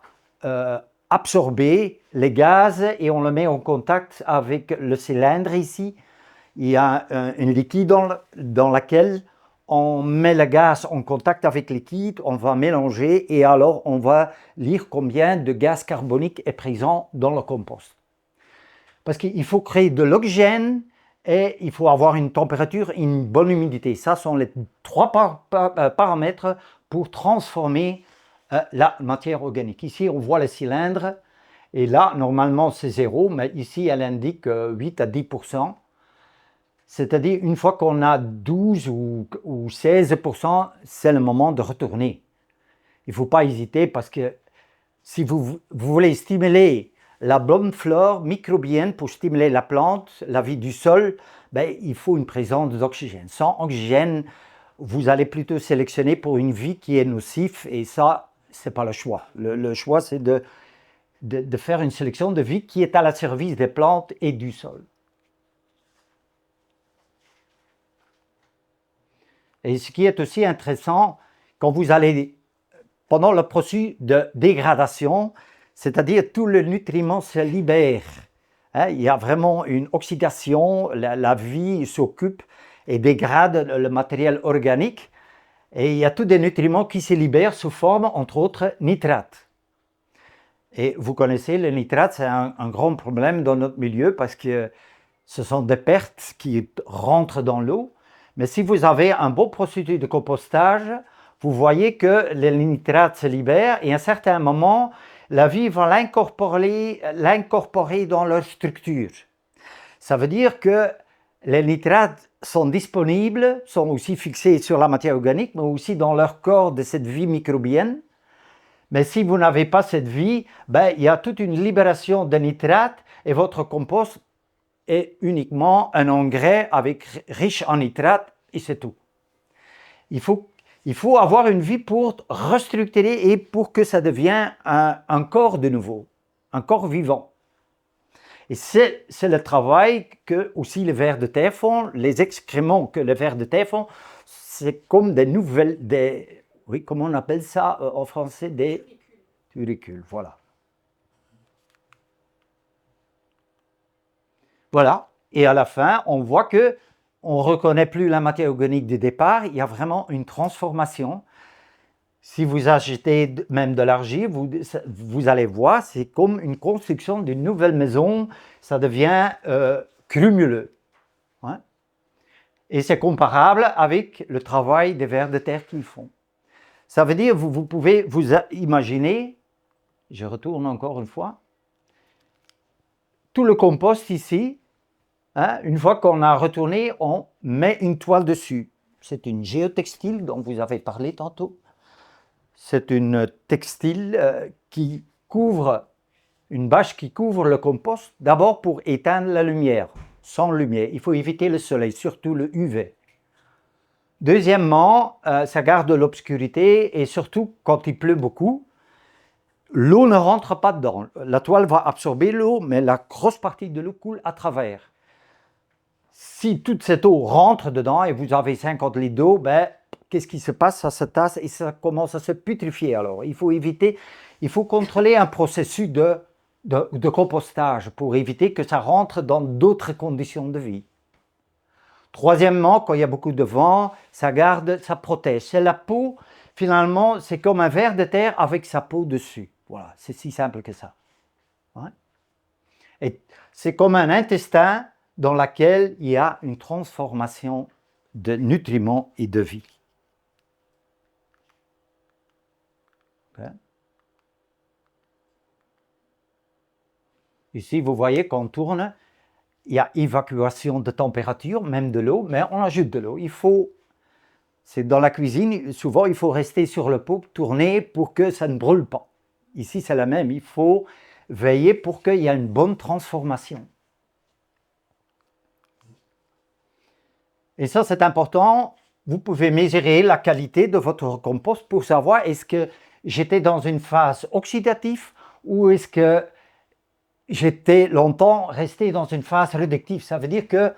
absorber les gaz et on le met en contact avec le cylindre ici. Il y a un liquide dans lequel on met le gaz en contact avec le liquide, on va mélanger et alors on va lire combien de gaz carbonique est présent dans le compost. Parce qu'il faut créer de l'oxygène et il faut avoir une température et une bonne humidité. Ça sont les 3 paramètres pour transformer la matière organique. Ici, on voit le cylindre et là, normalement, c'est 0, mais ici, elle indique 8 à 10%. C'est-à-dire, une fois qu'on a 12 ou 16%, c'est le moment de retourner. Il ne faut pas hésiter parce que si vous voulez stimuler la bonne flore microbienne pour stimuler la plante, la vie du sol, ben, il faut une présence d'oxygène. Sans oxygène, vous allez plutôt sélectionner pour une vie qui est nocive et ça, ce n'est pas le choix. Le choix, c'est de faire une sélection de vie qui est à la service des plantes et du sol. Et ce qui est aussi intéressant, quand vous allez, pendant le processus de dégradation, c'est-à-dire tout le nutriment se libère. Hein, il y a vraiment une oxydation, la vie s'occupe et dégrade le matériel organique. Et il y a tous des nutriments qui se libèrent sous forme, entre autres, nitrates. Et vous connaissez, le nitrate, c'est un grand problème dans notre milieu parce que ce sont des pertes qui rentrent dans l'eau. Mais si vous avez un bon processus de compostage, vous voyez que les nitrates se libèrent et à un certain moment, la vie va l'incorporer dans leur structure. Ça veut dire que les nitrates sont disponibles, sont aussi fixés sur la matière organique, mais aussi dans leur corps de cette vie microbienne. Mais si vous n'avez pas cette vie, ben, il y a toute une libération de nitrates et votre compost est uniquement un engrais riche en nitrates et c'est tout. Il faut avoir une vie pour restructurer et pour que ça devienne un corps de nouveau, un corps vivant. Et c'est le travail que aussi les vers de terre font, les excréments que les vers de terre font, c'est comme oui, comment on appelle ça en français, des turicules, voilà. Voilà, et à la fin, on voit que on ne reconnaît plus la matière organique de départ, il y a vraiment une transformation. Si vous achetez même de l'argile, vous allez voir, c'est comme une construction d'une nouvelle maison, ça devient crumuleux. Hein? Et c'est comparable avec le travail des vers de terre qu'ils font. Ça veut dire, vous pouvez vous imaginer, je retourne encore une fois, tout le compost ici, hein, une fois qu'on a retourné, on met une toile dessus. C'est une géotextile dont vous avez parlé tantôt. C'est une textile qui couvre, une bâche qui couvre le compost, d'abord pour éteindre la lumière. Sans lumière, il faut éviter le soleil, surtout le UV. Deuxièmement, ça garde l'obscurité et surtout quand il pleut beaucoup, l'eau ne rentre pas dedans. La toile va absorber l'eau, mais la grosse partie de l'eau coule à travers. Si toute cette eau rentre dedans et vous avez 50 litres d'eau, ben, qu'est-ce qui se passe? Ça se tasse et ça commence à se putréfier. Alors, il faut éviter, il faut contrôler un processus de compostage pour éviter que ça rentre dans d'autres conditions de vie. Troisièmement, quand il y a beaucoup de vent, ça garde, ça protège. C'est la peau, finalement, c'est comme un ver de terre avec sa peau dessus. Voilà, c'est si simple que ça. Ouais. Et c'est comme un intestin dans lequel il y a une transformation de nutriments et de vie. Okay. Ici, vous voyez qu'on tourne, il y a évacuation de température, même de l'eau, mais on ajoute de l'eau. C'est dans la cuisine, souvent il faut rester sur le pot, tourner pour que ça ne brûle pas. Ici, c'est la même, il faut veiller pour qu'il y ait une bonne transformation. Et ça, c'est important. Vous pouvez mesurer la qualité de votre compost pour savoir est-ce que j'étais dans une phase oxydative ou est-ce que j'étais longtemps resté dans une phase réductive. Ça veut dire que,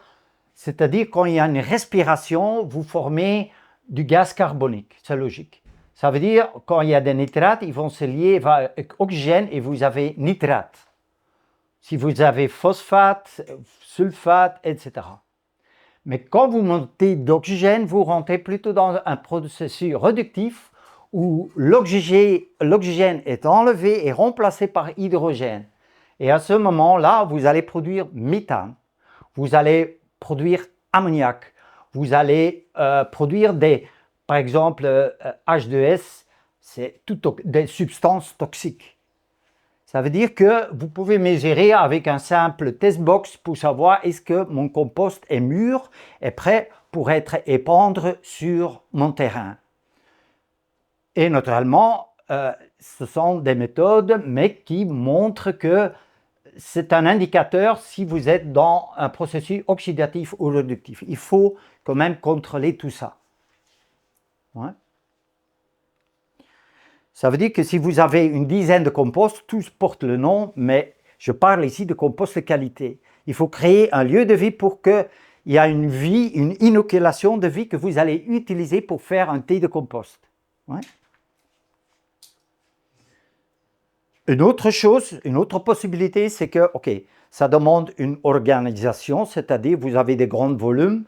c'est-à-dire quand il y a une respiration, vous formez du gaz carbonique. C'est logique. Ça veut dire quand il y a des nitrates, ils vont se lier avec oxygène et vous avez nitrate. Si vous avez phosphate, sulfate, etc. Mais quand vous montez d'oxygène, vous rentrez plutôt dans un processus réductif où l'oxygène est enlevé et remplacé par hydrogène. Et à ce moment-là, vous allez produire méthane, vous allez produire ammoniac, vous allez produire par exemple, H2S, c'est des substances toxiques. Ça veut dire que vous pouvez mesurer avec un simple test box pour savoir est-ce que mon compost est mûr et prêt pour être épandre sur mon terrain. Et naturellement, ce sont des méthodes, mais qui montrent que c'est un indicateur si vous êtes dans un processus oxydatif ou réductif. Il faut quand même contrôler tout ça. Ouais. Ça veut dire que si vous avez une dizaine de composts, tous portent le nom, mais je parle ici de compost de qualité. Il faut créer un lieu de vie pour qu'il y ait une vie, une inoculation de vie que vous allez utiliser pour faire un thé de compost. Ouais. Une autre chose, une autre possibilité, c'est que, ok, ça demande une organisation, c'est-à-dire vous avez des grands volumes,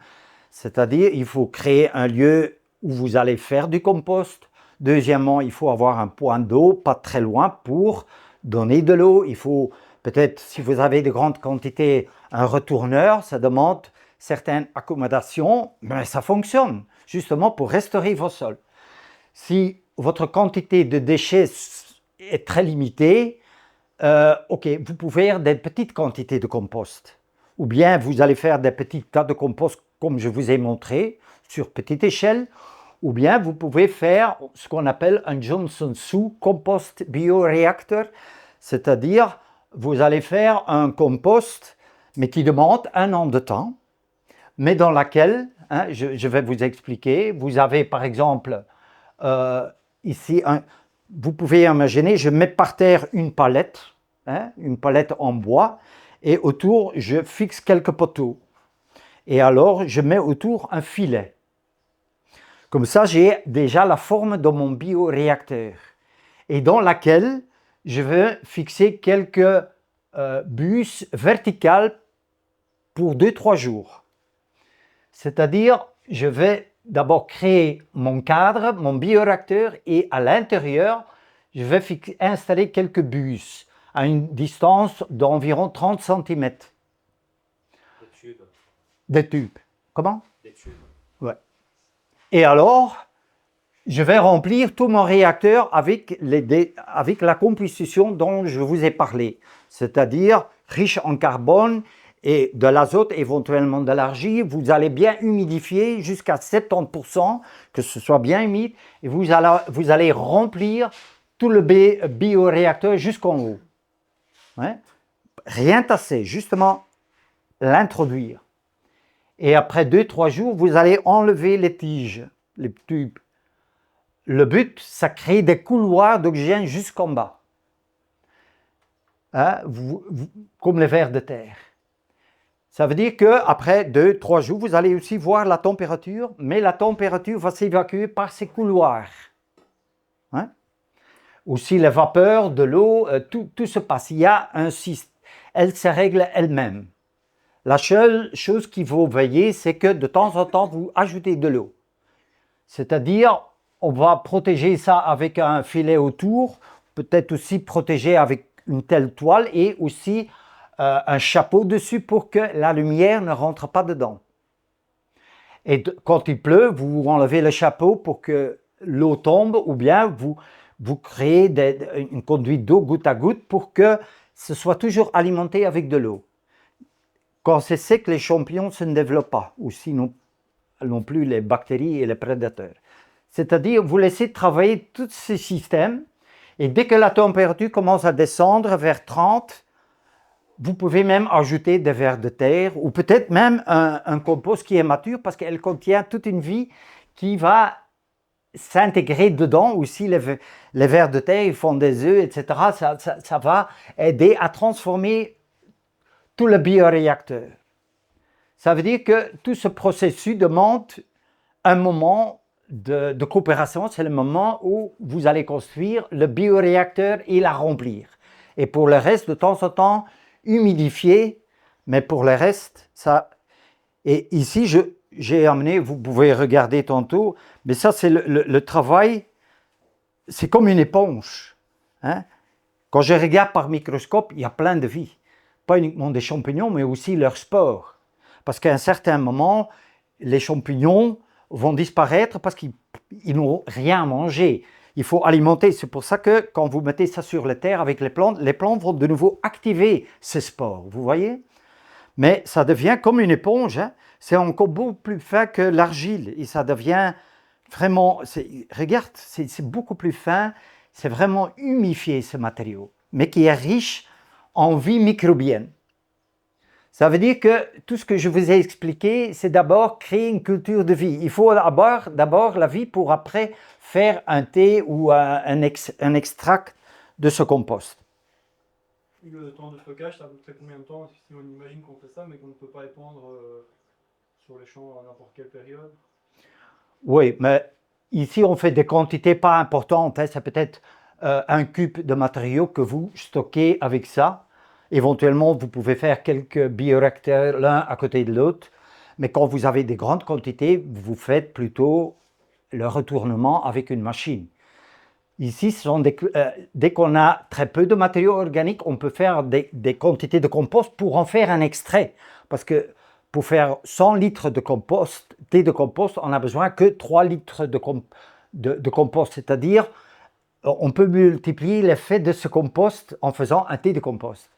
c'est-à-dire il faut créer un lieu où vous allez faire du compost. Deuxièmement, il faut avoir un point d'eau pas très loin pour donner de l'eau. Il faut peut-être, si vous avez de grandes quantités, un retourneur, ça demande certaines accommodations, mais ça fonctionne justement pour restaurer vos sols. Si votre quantité de déchets est très limitée, ok, vous pouvez faire des petites quantités de compost. Ou bien vous allez faire des petits tas de compost comme je vous ai montré, sur petite échelle, Ou bien vous pouvez faire ce qu'on appelle un Johnson-Su compost bioreactor, c'est-à-dire vous allez faire un compost, mais qui demande 1 an de temps, mais dans laquelle, hein, je vais vous expliquer, vous avez par exemple ici, vous pouvez imaginer, je mets par terre une palette, hein, une palette en bois, et autour je fixe quelques poteaux. Et alors je mets autour un filet. Comme ça, j'ai déjà la forme de mon bioréacteur et dans laquelle je vais fixer quelques bus verticales pour 2-3 jours. C'est-à-dire, je vais d'abord créer mon cadre, mon bioréacteur et à l'intérieur, je vais installer quelques bus à une distance d'environ 30 cm. Des tubes. Des tubes. Comment? Des tubes. Ouais. Et alors, je vais remplir tout mon réacteur avec la composition dont je vous ai parlé, c'est-à-dire riche en carbone et de l'azote, éventuellement de l'argile. Vous allez bien humidifier jusqu'à 70%, que ce soit bien humide, et vous allez remplir tout le bioréacteur jusqu'en haut. Ouais. Rien tasser, justement l'introduire. Et après 2-3 jours, vous allez enlever les tiges, les tubes. Le but, ça crée des couloirs d'oxygène jusqu'en bas, hein, comme les vers de terre. Ça veut dire qu'après 2-3 jours, vous allez aussi voir la température, mais la température va s'évacuer par ces couloirs. Hein? Aussi les vapeurs de l'eau, tout se passe. Il y a un système, elle se règle elle-même. La seule chose qu'il faut veiller, c'est que de temps en temps, vous ajoutez de l'eau. C'est-à-dire, on va protéger ça avec un filet autour, peut-être aussi protéger avec une telle toile et aussi un chapeau dessus pour que la lumière ne rentre pas dedans. Et quand il pleut, vous enlevez le chapeau pour que l'eau tombe ou bien vous créez une conduite d'eau goutte à goutte pour que ce soit toujours alimenté avec de l'eau. Quand c'est sec, les champignons ne se développent pas, ou sinon non plus les bactéries et les prédateurs. C'est-à-dire, vous laissez travailler tous ces systèmes et dès que la température commence à descendre vers 30, vous pouvez même ajouter des vers de terre ou peut-être même un compost qui est mature parce qu'elle contient toute une vie qui va s'intégrer dedans. Aussi, les vers de terre, ils font des œufs, etc. Ça va aider à transformer tout le bioréacteur. Ça veut dire que tout ce processus demande un moment de coopération, c'est le moment où vous allez construire le bioréacteur et la remplir. Et pour le reste, de temps en temps, humidifier, mais pour le reste, ça... Et ici, j'ai amené, vous pouvez regarder tantôt, mais ça, c'est le travail, c'est comme une éponge. Hein? Quand je regarde par microscope, il y a plein de vie. Pas uniquement des champignons, mais aussi leurs spores. Parce qu'à un certain moment, les champignons vont disparaître parce qu'ils n'ont rien à manger. Il faut alimenter. C'est pour ça que quand vous mettez ça sur la terre avec les plantes vont de nouveau activer ces spores. Vous voyez? Mais ça devient comme une éponge. Hein? C'est encore beaucoup plus fin que l'argile. Et ça devient vraiment... Regarde, c'est beaucoup plus fin. C'est vraiment humifié ce matériau. Mais qui est riche en vie microbienne. Ça veut dire que tout ce que je vous ai expliqué, c'est d'abord créer une culture de vie. Il faut d'abord la vie pour après faire un thé ou un extract de ce compost. Le temps de stockage, ça coûterait combien de temps si on imagine qu'on fait ça mais qu'on ne peut pas épandre sur les champs à n'importe quelle période? Oui, mais ici on fait des quantités pas importantes. Hein. C'est peut-être 1 cube de matériaux que vous stockez avec ça. Éventuellement, vous pouvez faire quelques bioréacteurs l'un à côté de l'autre, mais quand vous avez des grandes quantités, vous faites plutôt le retournement avec une machine. Ici, dès qu'on a très peu de matériaux organiques, on peut faire des quantités de compost pour en faire un extrait. Parce que pour faire 100 litres de compost, thé de compost, on n'a besoin que 3 litres de compost, c'est-à-dire on peut multiplier l'effet de ce compost en faisant un thé de compost.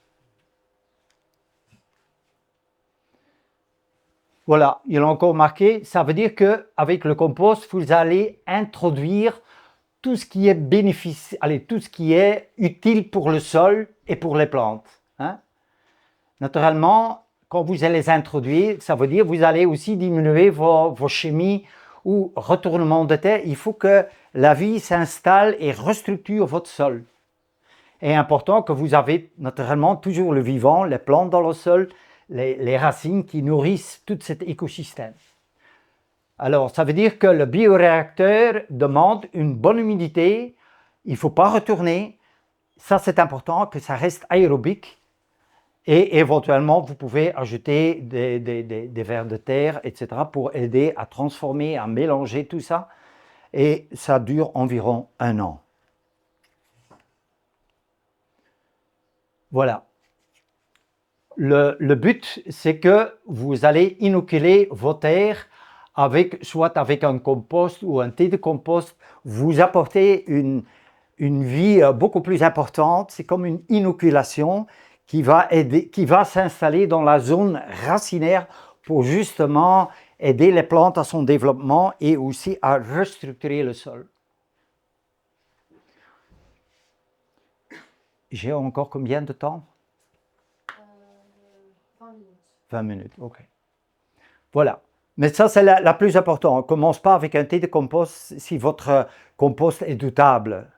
Voilà, il a encore marqué, ça veut dire qu'avec le compost, vous allez introduire tout ce qui est tout ce qui est utile pour le sol et pour les plantes. Hein. Naturellement, quand vous allez les introduire, ça veut dire que vous allez aussi diminuer vos chimies ou retournements de terre. Il faut que la vie s'installe et restructure votre sol. Et important que vous avez naturellement toujours le vivant, les plantes dans le sol, les racines qui nourrissent tout cet écosystème. Alors, ça veut dire que le bioréacteur demande une bonne humidité, il ne faut pas retourner, ça c'est important que ça reste aérobique et éventuellement vous pouvez ajouter des vers de terre, etc. pour aider à transformer, à mélanger tout ça et ça dure environ 1 an. Voilà. Le but, c'est que vous allez inoculer vos terres soit avec un compost ou un thé de compost. Vous apportez une vie beaucoup plus importante. C'est comme une inoculation qui va s'installer dans la zone racinaire pour justement aider les plantes à son développement et aussi à restructurer le sol. J'ai encore combien de temps? 20 minutes. 20 minutes, ok. Voilà. Mais ça, c'est la plus importante. On ne commence pas avec un thé de compost si votre compost est doutable.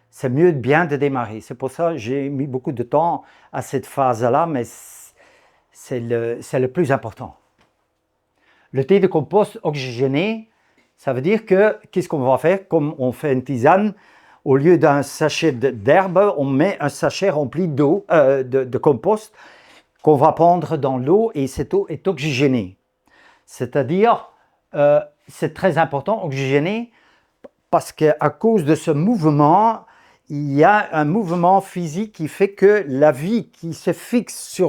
C'est mieux bien de démarrer. C'est pour ça que j'ai mis beaucoup de temps à cette phase-là, mais c'est le plus important. Le thé de compost oxygéné, ça veut dire que, qu'est-ce qu'on va faire? Comme on fait une tisane, au lieu d'un sachet d'herbe, on met un sachet rempli d'eau, de compost, qu'on va prendre dans l'eau et cette eau est oxygénée. C'est-à-dire, c'est très important, oxygéné, parce qu'à cause de ce mouvement, il y a un mouvement physique qui fait que la vie qui se fixe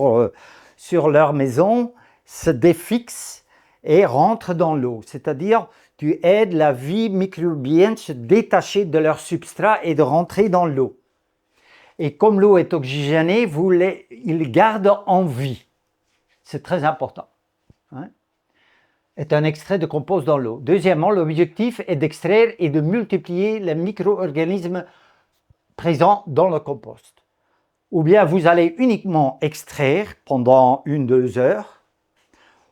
sur leur maison se défixe et rentre dans l'eau. C'est-à-dire, tu aides la vie microbienne à se détacher de leur substrat et de rentrer dans l'eau. Et comme l'eau est oxygénée, ils gardent en vie. C'est très important. Hein? Est un extrait de compost dans l'eau. Deuxièmement, l'objectif est d'extraire et de multiplier les micro-organismes présents dans le compost. Ou bien vous allez uniquement extraire pendant 1-2 heures,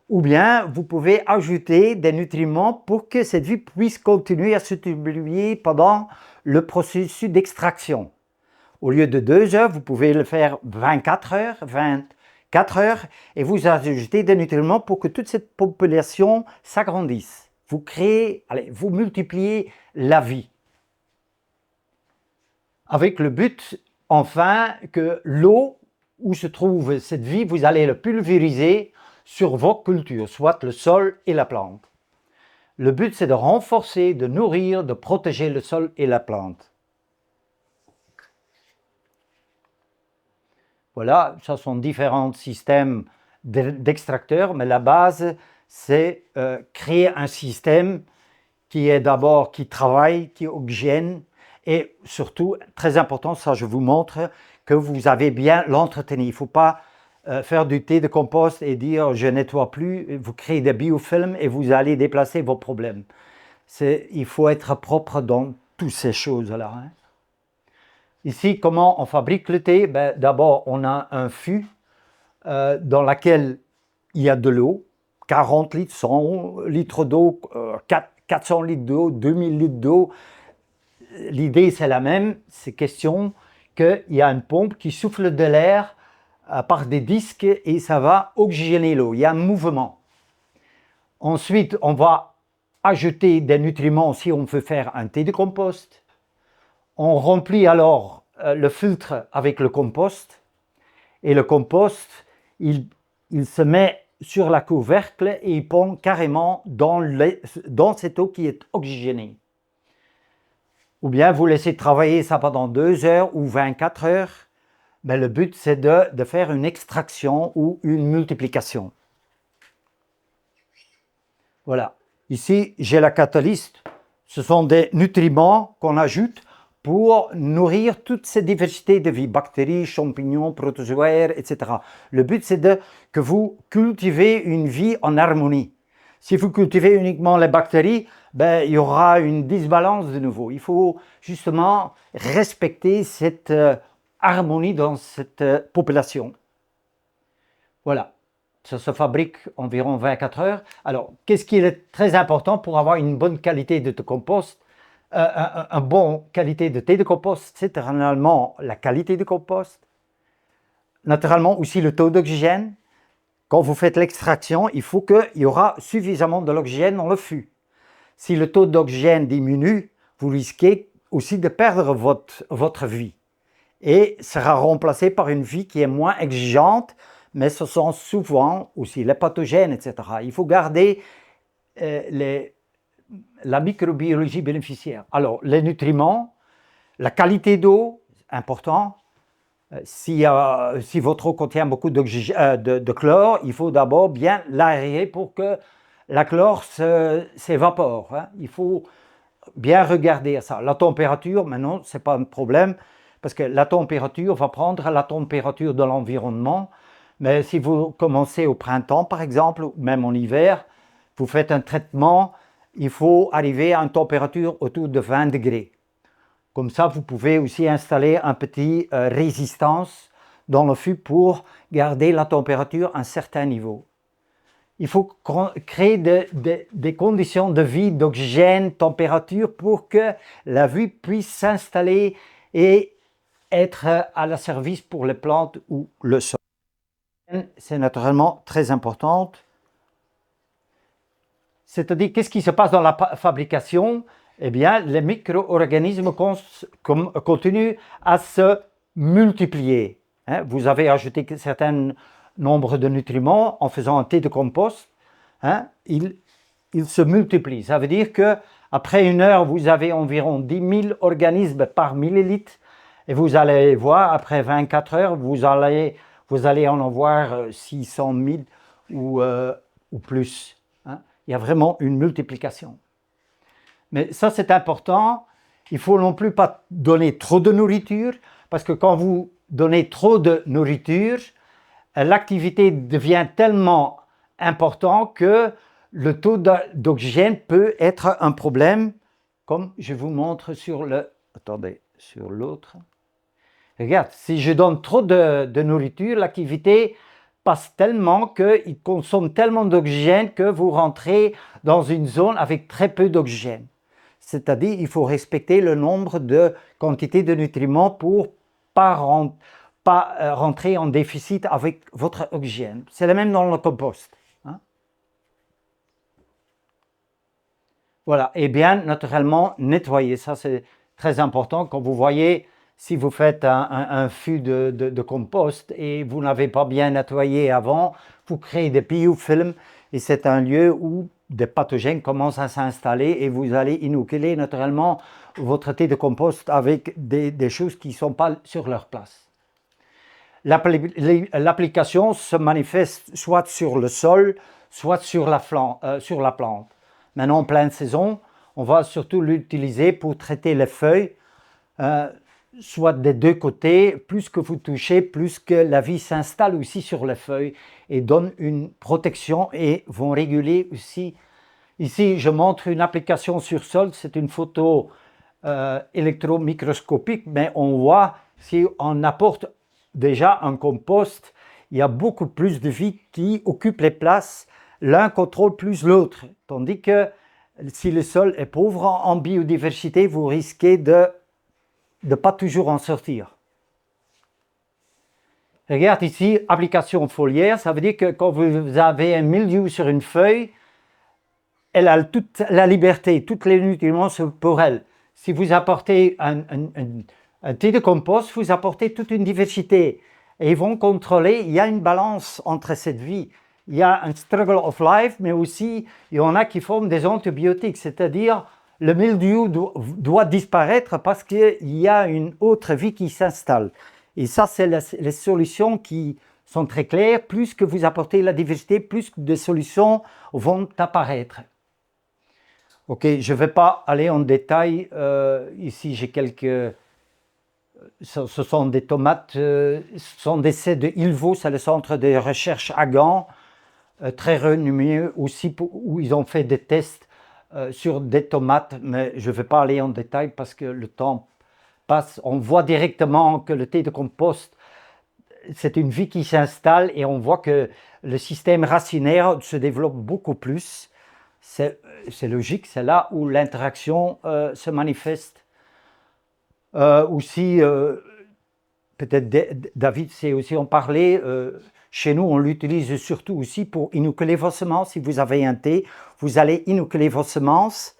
ou bien vous pouvez ajouter des nutriments pour que cette vie puisse continuer à se multiplier pendant le processus d'extraction. Au lieu de 2 heures, vous pouvez le faire 24 heures et vous ajoutez des nutriments pour que toute cette population s'agrandisse. Vous multipliez la vie. Avec le but, enfin, que l'eau où se trouve cette vie, vous allez le pulvériser sur vos cultures, soit le sol et la plante. Le but, c'est de renforcer, de nourrir, de protéger le sol et la plante. Voilà, ça sont différents systèmes d'extracteurs, mais la base, c'est créer un système qui travaille, qui est oxygène, et surtout, très important, ça je vous montre, que vous avez bien l'entretenu. Il ne faut pas faire du thé de compost et dire je nettoie plus, vous créez des biofilms et vous allez déplacer vos problèmes. Il faut être propre dans toutes ces choses-là. Hein. Ici, comment on fabrique le thé? D'abord, on a un fût dans lequel il y a de l'eau, 40 litres, 100 litres d'eau, 400 litres d'eau, 2000 litres d'eau. L'idée, c'est la même, c'est question qu'il y a une pompe qui souffle de l'air par des disques et ça va oxygéner l'eau. Il y a un mouvement. Ensuite, on va ajouter des nutriments si on veut faire un thé de compost. On remplit alors le filtre avec le compost et le compost, il se met sur la couvercle et il pond carrément dans cette eau qui est oxygénée. Ou bien vous laissez travailler ça pendant 2 heures ou 24 heures. Mais le but, c'est de faire une extraction ou une multiplication. Voilà. Ici, j'ai la catalyste. Ce sont des nutriments qu'on ajoute pour nourrir toute cette diversité de vie, bactéries, champignons, protozoaires, etc. Le but, c'est que vous cultivez une vie en harmonie. Si vous cultivez uniquement les bactéries, ben, il y aura une disbalance de nouveau. Il faut justement respecter cette harmonie dans cette population. Voilà, ça se fabrique environ 24 heures. Alors, qu'est-ce qui est très important pour avoir une bonne qualité de compost? Un bon qualité de thé de compost, c'est naturellement la qualité du compost. Naturellement aussi le taux d'oxygène. Quand vous faites l'extraction, il faut qu'il y aura suffisamment de l'oxygène dans le fût. Si le taux d'oxygène diminue, vous risquez aussi de perdre votre vie et sera remplacé par une vie qui est moins exigeante, mais ce sont souvent aussi les pathogènes, etc. Il faut garder la microbiologie bénéficiaire. Alors, les nutriments, la qualité d'eau, important. Si votre eau contient beaucoup de chlore, il faut d'abord bien l'aérer pour que la chlore s'évapore. Hein. Il faut bien regarder à ça. La température, maintenant, ce n'est pas un problème parce que la température va prendre la température de l'environnement. Mais si vous commencez au printemps, par exemple, ou même en hiver, vous faites un traitement, il faut arriver à une température autour de 20 degrés. Comme ça, vous pouvez aussi installer un petit résistance dans le fût pour garder la température à un certain niveau. Il faut créer des conditions de vie, d'oxygène, température pour que la vie puisse s'installer et être à la service pour les plantes ou le sol. C'est naturellement très important. C'est-à-dire, qu'est-ce qui se passe dans la fabrication? Eh bien, les micro-organismes continuent à se multiplier. Hein, vous avez ajouté un certain nombre de nutriments en faisant un thé de compost. Hein, ils se multiplient. Ça veut dire qu'après une heure, vous avez environ 10 000 organismes par millilitre. Et vous allez voir, après 24 heures, vous allez en avoir 600 000 ou plus. Hein. Il y a vraiment une multiplication. Mais ça, c'est important. Il ne faut non plus pas donner trop de nourriture, parce que quand vous donnez trop de nourriture, l'activité devient tellement important que le taux d'oxygène peut être un problème, comme je vous montre sur l'autre. Regarde, si je donne trop de nourriture, l'activité passe tellement qu'il consomme tellement d'oxygène que vous rentrez dans une zone avec très peu d'oxygène. C'est-à-dire il faut respecter le nombre de quantités de nutriments pour pas rentrer en déficit avec votre oxygène. C'est le même dans le compost. Hein? Voilà, et bien naturellement nettoyer, ça c'est très important. Quand vous voyez, si vous faites un fût de compost et vous n'avez pas bien nettoyé avant, vous créez des biofilms et c'est un lieu où des pathogènes commencent à s'installer et vous allez inoculer naturellement votre thé de compost avec des choses qui ne sont pas sur leur place. L'application se manifeste soit sur le sol, soit sur la plante. Maintenant, en pleine saison, on va surtout l'utiliser pour traiter les feuilles, soit des deux côtés. Plus que vous touchez, plus que la vie s'installe aussi sur les feuilles et donne une protection et vont réguler aussi. Ici, je montre une application sur sol, c'est une photo électromicroscopique, mais on voit si on apporte déjà un compost, il y a beaucoup plus de vie qui occupe les places, l'un contrôle plus l'autre, tandis que si le sol est pauvre en biodiversité, vous risquez de ne pas toujours en sortir. Regarde ici, application foliaire, ça veut dire que quand vous avez un mildiou sur une feuille, elle a toute la liberté, tous les nutriments sont pour elle. Si vous apportez un thé de compost, vous apportez toute une diversité. Et ils vont contrôler, il y a une balance entre cette vie. Il y a un struggle of life, mais aussi il y en a qui forment des antibiotiques, c'est-à-dire le mildiou doit disparaître parce qu'il y a une autre vie qui s'installe. Et ça, c'est les solutions qui sont très claires. Plus que vous apportez la diversité, plus de solutions vont apparaître. Ok, je ne vais pas aller en détail. Ici, j'ai quelques... Ce sont des tomates, ce sont des essais de Ilvo, c'est le centre de recherche à Gand, très renommé aussi, où ils ont fait des tests sur des tomates, mais je ne vais pas aller en détail parce que le temps passe. On voit directement que le thé de compost, c'est une vie qui s'installe et on voit que le système racinaire se développe beaucoup plus. C'est logique, c'est là où l'interaction se manifeste. Aussi, peut-être David sait aussi en parler, chez nous on l'utilise surtout aussi pour inoculer vos semences. Si vous avez un thé, vous allez inoculer vos semences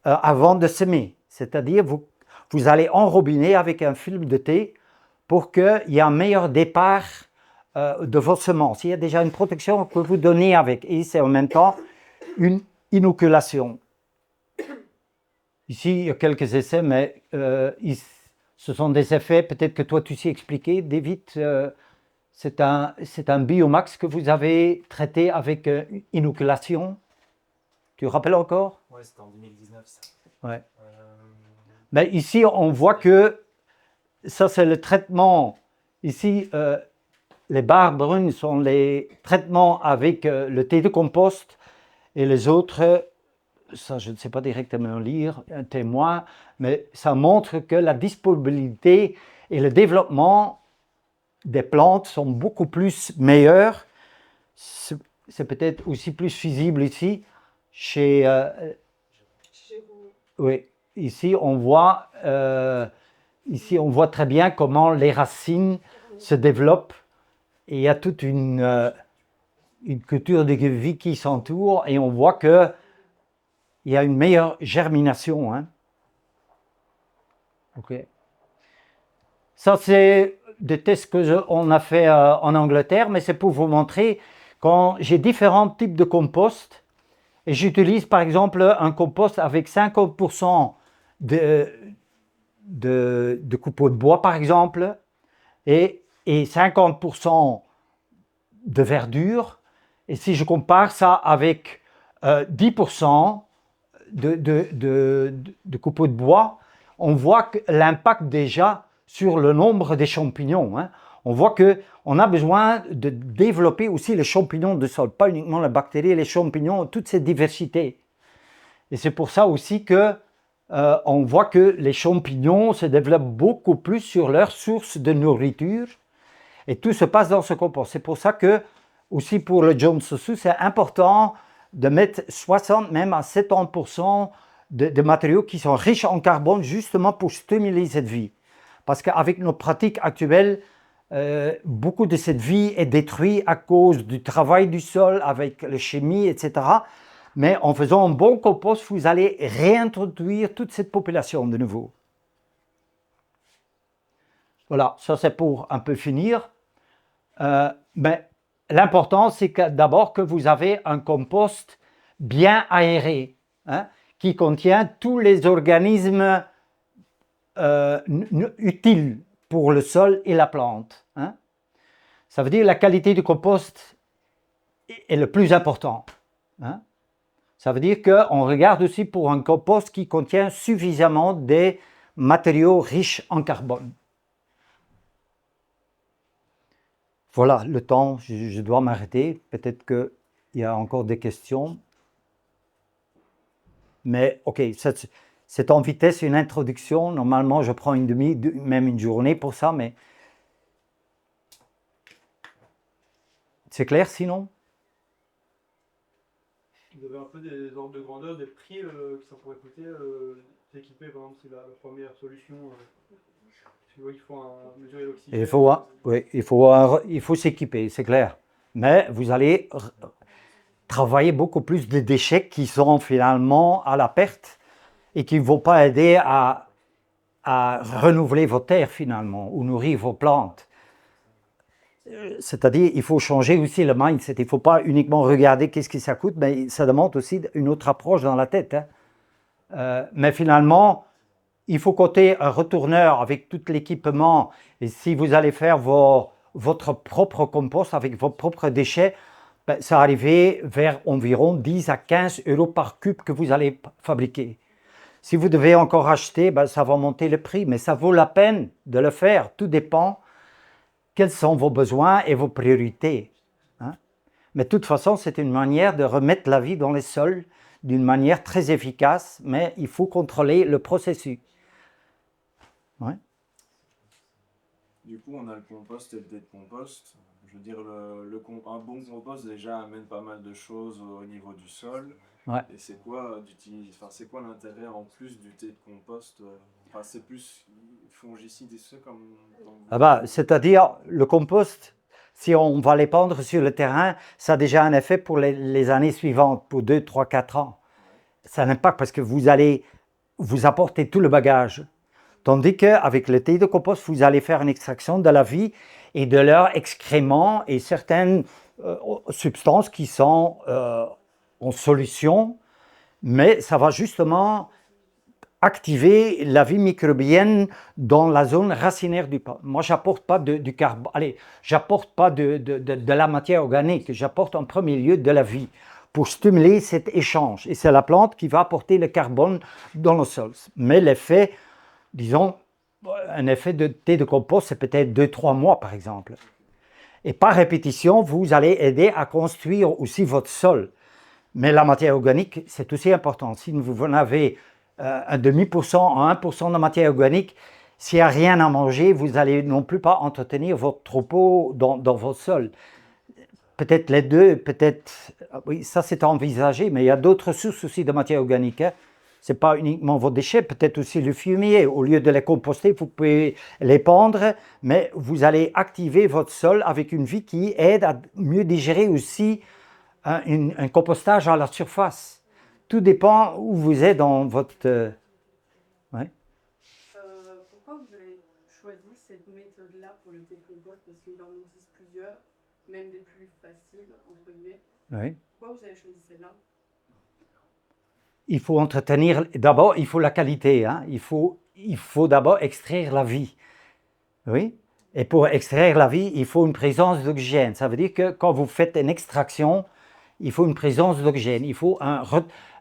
avant de semer. C'est-à-dire vous allez enrobiner avec un film de thé pour qu'il y ait un meilleur départ de vos semences. Il y a déjà une protection que vous donnez avec, et c'est en même temps une inoculation. Ici, il y a quelques essais, mais ce sont des effets, peut-être que toi tu sais expliquer, David. C'est un biomax que vous avez traité avec inoculation. Tu te rappelles encore? Ouais, c'était en 2019 ça. Ouais. Mais ici, on voit que ça, c'est le traitement. Ici, les barres brunes sont les traitements avec le thé de compost et les autres, ça je ne sais pas directement lire, un témoin, mais ça montre que la disponibilité et le développement des plantes sont beaucoup plus meilleurs. C'est peut-être aussi plus visible ici chez oui, ici on voit très bien comment les racines se développent et il y a toute une culture de vie qui s'entoure et on voit que il y a une meilleure germination. Hein. Ok. Ça c'est des tests qu'on a fait en Angleterre, mais c'est pour vous montrer quand j'ai différents types de compost et j'utilise par exemple un compost avec 50% de copeaux de bois par exemple et 50% de verdure. Et si je compare ça avec 10% de copeaux de bois, on voit que l'impact déjà sur le nombre des champignons. Hein. On voit qu'on a besoin de développer aussi les champignons de sol, pas uniquement les bactéries, les champignons, toute cette diversité. Et c'est pour ça aussi que on voit que les champignons se développent beaucoup plus sur leur source de nourriture et tout se passe dans ce compost. C'est pour ça que aussi pour le Jones Sosu, c'est important de mettre 60 même à 70% de matériaux qui sont riches en carbone justement pour stimuler cette vie. Parce qu'avec nos pratiques actuelles, beaucoup de cette vie est détruite à cause du travail du sol avec la chimie, etc. Mais en faisant un bon compost, vous allez réintroduire toute cette population de nouveau. Voilà, ça c'est pour un peu finir. Mais l'important, c'est d'abord que vous avez un compost bien aéré, hein, qui contient tous les organismes utiles pour le sol et la plante. Hein. Ça veut dire que la qualité du compost est le plus important. Hein. Ça veut dire qu'on regarde aussi pour un compost qui contient suffisamment de matériaux riches en carbone. Voilà, le temps, je dois m'arrêter. Peut-être qu'il y a encore des questions. Mais ok, c'est en vitesse une introduction. Normalement, je prends même une journée pour ça, mais c'est clair sinon? Vous avez un peu des ordres de grandeur, des prix que ça pourrait coûter d'équiper, par exemple, c'est la première solution. Tu vois, il faut mesurer l'oxygène. Il faut s'équiper, c'est clair. Mais vous allez travailler beaucoup plus de déchets qui sont finalement à la perte et qui ne vont pas aider à renouveler vos terres finalement ou nourrir vos plantes. C'est-à-dire, il faut changer aussi le mindset. Il ne faut pas uniquement regarder qu'est-ce que ça coûte, mais ça demande aussi une autre approche dans la tête. Hein. Mais finalement, il faut compter un retourneur avec tout l'équipement. Et si vous allez faire votre propre compost avec vos propres déchets, Ben, ça arrivait vers environ 10 à 15 euros par cube que vous allez fabriquer. Si vous devez encore acheter, ben, ça va monter le prix, mais ça vaut la peine de le faire. Tout dépend quels sont vos besoins et vos priorités. Hein. Mais de toute façon, c'est une manière de remettre la vie dans les sols d'une manière très efficace, mais il faut contrôler le processus. Ouais. Du coup, on a le compost et le thé de compost. Je veux dire, un bon compost déjà amène pas mal de choses au niveau du sol. Ouais. Et c'est quoi l'intérêt en plus du thé de compost? Enfin, c'est plus fongicide et tout ça Ah bah, c'est-à-dire, le compost, si on va l'épandre sur le terrain, ça a déjà un effet pour les années suivantes, pour 2, 3, 4 ans. Ça n'impacte parce que vous allez vous apporter tout le bagage. Tandis qu'avec le thé de compost, vous allez faire une extraction de la vie et de leurs excréments et certaines substances qui sont en solution, mais ça va justement activer la vie microbienne dans la zone racinaire du pot. Moi, j'apporte pas du carbone. Allez, j'apporte pas de la matière organique. J'apporte en premier lieu de la vie pour stimuler cet échange. Et c'est la plante qui va apporter le carbone dans le sol. Mais l'effet, disons, un effet de thé de compost, c'est peut-être 2-3 mois, par exemple. Et par répétition, vous allez aider à construire aussi votre sol. Mais la matière organique, c'est aussi important. Si vous en avez un demi-pourcent à 1% de matière organique, s'il n'y a rien à manger, vous n'allez non plus pas entretenir votre troupeau dans votre sol. Peut-être les deux, peut-être, oui, ça c'est envisagé, mais il y a d'autres sources aussi de matière organique. Hein. Ce n'est pas uniquement vos déchets, peut-être aussi le fumier. Au lieu de les composter, vous pouvez les pendre, mais vous allez activer votre sol avec une vie qui aide à mieux digérer aussi un compostage à la surface. Tout dépend où vous êtes dans votre... ouais. Pourquoi vous avez choisi cette méthode-là pour le thé de compost? Parce qu'il en existe plusieurs, même des plus faciles, entre guillemets. Oui. Pourquoi vous avez choisi celle-là? Il faut entretenir, d'abord, il faut la qualité. Hein. Il faut d'abord extraire la vie. Oui. Et pour extraire la vie, il faut une présence d'oxygène. Ça veut dire que quand vous faites une extraction, il faut une présence d'oxygène. Il faut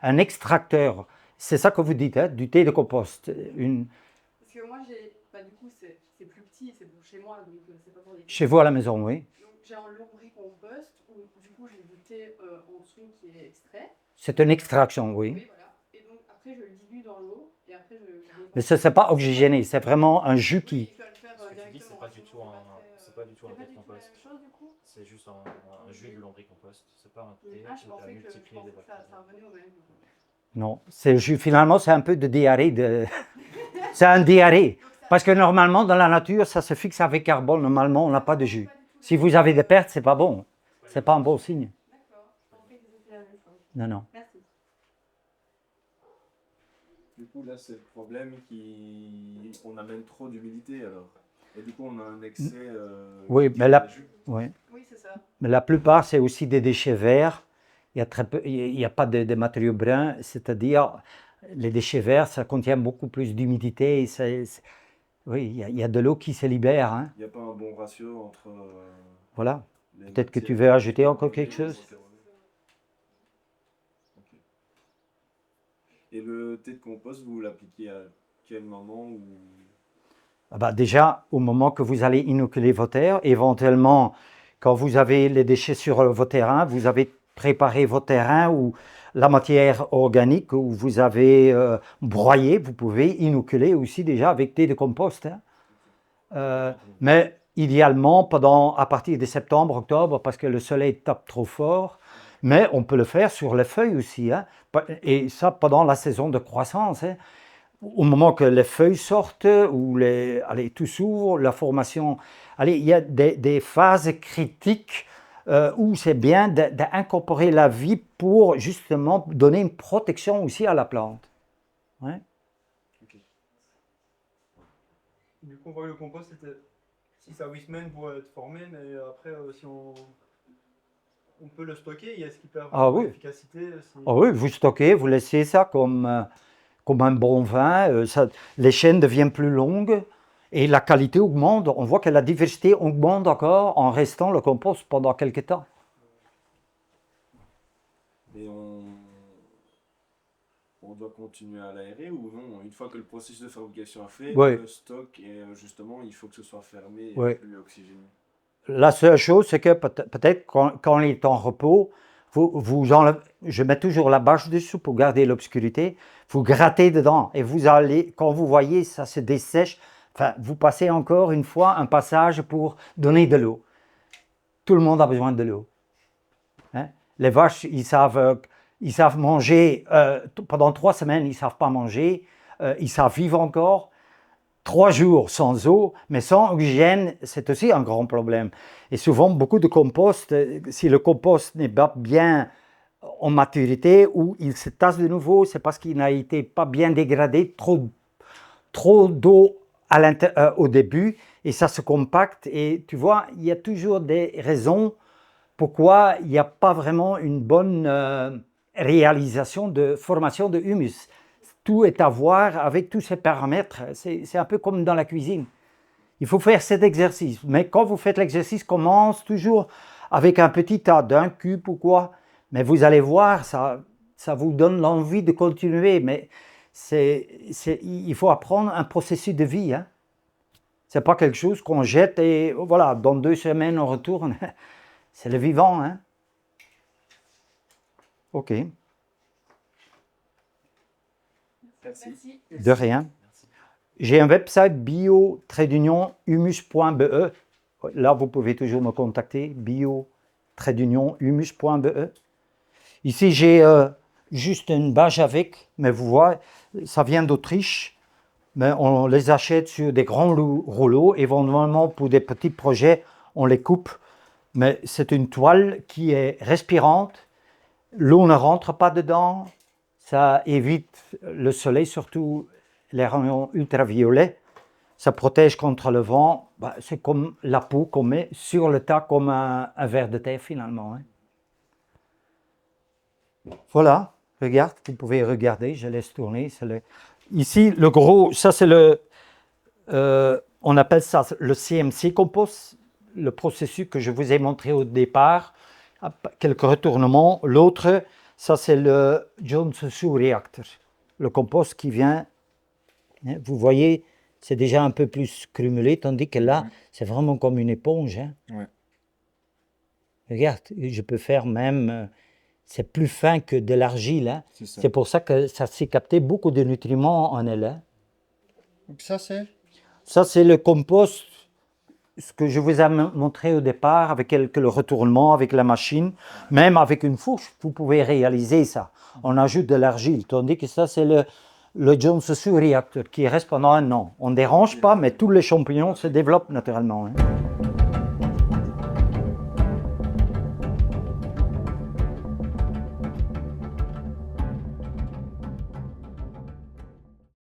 un extracteur. C'est ça que vous dites, hein, du thé de compost. Parce que moi, du coup, c'est plus petit, c'est pour chez moi, donc c'est pas pour les... Chez vous à la maison, oui. Donc j'ai un lombricompost où du coup j'ai du thé en dessous qui est extrait. C'est une extraction, oui. Oui, voilà. Et donc après je le dilue dans l'eau et après je Mais ce n'est pas oxygéné, c'est vraiment un jus qui... Oui, il faut le faire Ce que tu dis, directement. c'est pas du tout un thé de la compost. même chose du coup. C'est juste un jus de lombricompost. C'est pas un thé Ah, je où tu as pensais que multiplié des bactéries. ça revenait au même. Non, c'est jus. Finalement, c'est un peu de diarrhée. C'est un diarrhée. Parce que normalement, dans la nature, ça se fixe avec carbone. Normalement, on n'a pas de jus. Si vous avez des pertes, c'est pas bon. C'est pas un bon signe. D'accord, je pensais que c'était la même chose. Non, non. Merci. Du coup, là, c'est le problème qu'on amène trop d'humidité alors. Et du coup, on a un excès. Oui, mais oui. Oui, c'est ça. Mais la plupart, c'est aussi des déchets verts. Il y a très peu, il n'y a pas de matériaux bruns, c'est-à-dire les déchets verts, ça contient beaucoup plus d'humidité. Oui, il y a de l'eau qui se libère. Hein. Il n'y a pas un bon ratio entre. Voilà. Peut-être que tu veux ajouter encore quelque chose. Okay. Et le thé de compost, vous l'appliquez à quel moment ou... Ah bah déjà, au moment que vous allez inoculer vos terres, éventuellement, quand vous avez les déchets sur vos terrains, vous avez préparé vos terrains ou la matière organique où vous avez broyé, vous pouvez inoculer aussi déjà avec thé de compost. Hein. Mais idéalement, à partir de septembre, octobre, parce que le soleil tape trop fort, mais on peut le faire sur les feuilles aussi. Hein. Et ça pendant la saison de croissance. Hein. Au moment que les feuilles sortent, ou tout s'ouvre, la formation... Allez, il y a des phases critiques où c'est bien d'incorporer la vie pour justement donner une protection aussi à la plante. Ouais. Okay. Du coup, on voit que le compost, c'était 6 à 8 semaines pour être formé, mais après, si on peut le stocker, est-ce qu'il peut avoir oui. une efficacité Oui, vous stockez, vous laissez ça comme un bon vin, les chaînes deviennent plus longues et la qualité augmente. On voit que la diversité augmente encore en restant le compost pendant quelques temps. Et on doit continuer à l'aérer ou non? Une fois que le processus de fabrication est fait, Ouais. le stock, et justement, il faut que ce soit fermé et Ouais. plus oxygéné. La seule chose, c'est que peut-être quand il est en repos, vous enlevez, je mets toujours la bâche dessous pour garder l'obscurité, vous grattez dedans et vous allez, quand vous voyez ça se dessèche, enfin, vous passez encore une fois un passage pour donner de l'eau. Tout le monde a besoin de l'eau. Hein? Les vaches, ils savent manger, pendant 3 semaines, ils ne savent pas manger, ils savent vivre encore. 3 jours sans eau, mais sans oxygène, c'est aussi un grand problème. Et souvent, beaucoup de compost, si le compost n'est pas bien en maturité ou il se tasse de nouveau, c'est parce qu'il n'a été pas bien dégradé, trop d'eau au début, et ça se compacte. Et tu vois, il y a toujours des raisons pourquoi il n'y a pas vraiment une bonne réalisation de formation de humus. Tout est à voir avec tous ces paramètres. C'est un peu comme dans la cuisine. Il faut faire cet exercice. Mais quand vous faites l'exercice, commence toujours avec un petit tas d'un cube ou quoi. Mais vous allez voir, ça vous donne l'envie de continuer. Mais il faut apprendre un processus de vie. Hein. Ce n'est pas quelque chose qu'on jette et voilà, dans 2 semaines on retourne. C'est le vivant. Hein. Ok. Merci. De rien. J'ai un website bio-humus.be. Là, vous pouvez toujours me contacter, bio-humus.be. Ici, j'ai juste une bâche avec, mais vous voyez, ça vient d'Autriche. Mais on les achète sur des grands rouleaux. Éventuellement, pour des petits projets, on les coupe. Mais c'est une toile qui est respirante. L'eau ne rentre pas dedans. Ça évite le soleil, surtout les rayons ultraviolets. Ça protège contre le vent. C'est comme la peau qu'on met sur le tas, comme un ver de terre finalement. Hein. Voilà, regarde, vous pouvez regarder, je laisse tourner. Ici, le gros, ça c'est on appelle ça le CMC compost, le processus que je vous ai montré au départ, quelques retournements. L'autre, ça c'est le Johnson Reactor, le compost qui vient, hein, vous voyez, c'est déjà un peu plus crumulé, tandis que là, c'est vraiment comme une éponge. Hein. Ouais. Regarde, je peux faire même, c'est plus fin que de l'argile. Hein. C'est pour ça que ça s'est capté beaucoup de nutriments en elle. Hein. Donc ça c'est? Ça c'est le compost, ce que je vous ai montré au départ, avec le retournement, avec la machine, même avec une fourche, vous pouvez réaliser ça. On ajoute de l'argile, tandis que ça c'est le Johnson Reactor qui reste pendant 1 an. On ne dérange pas, mais tous les champignons se développent naturellement. Hein.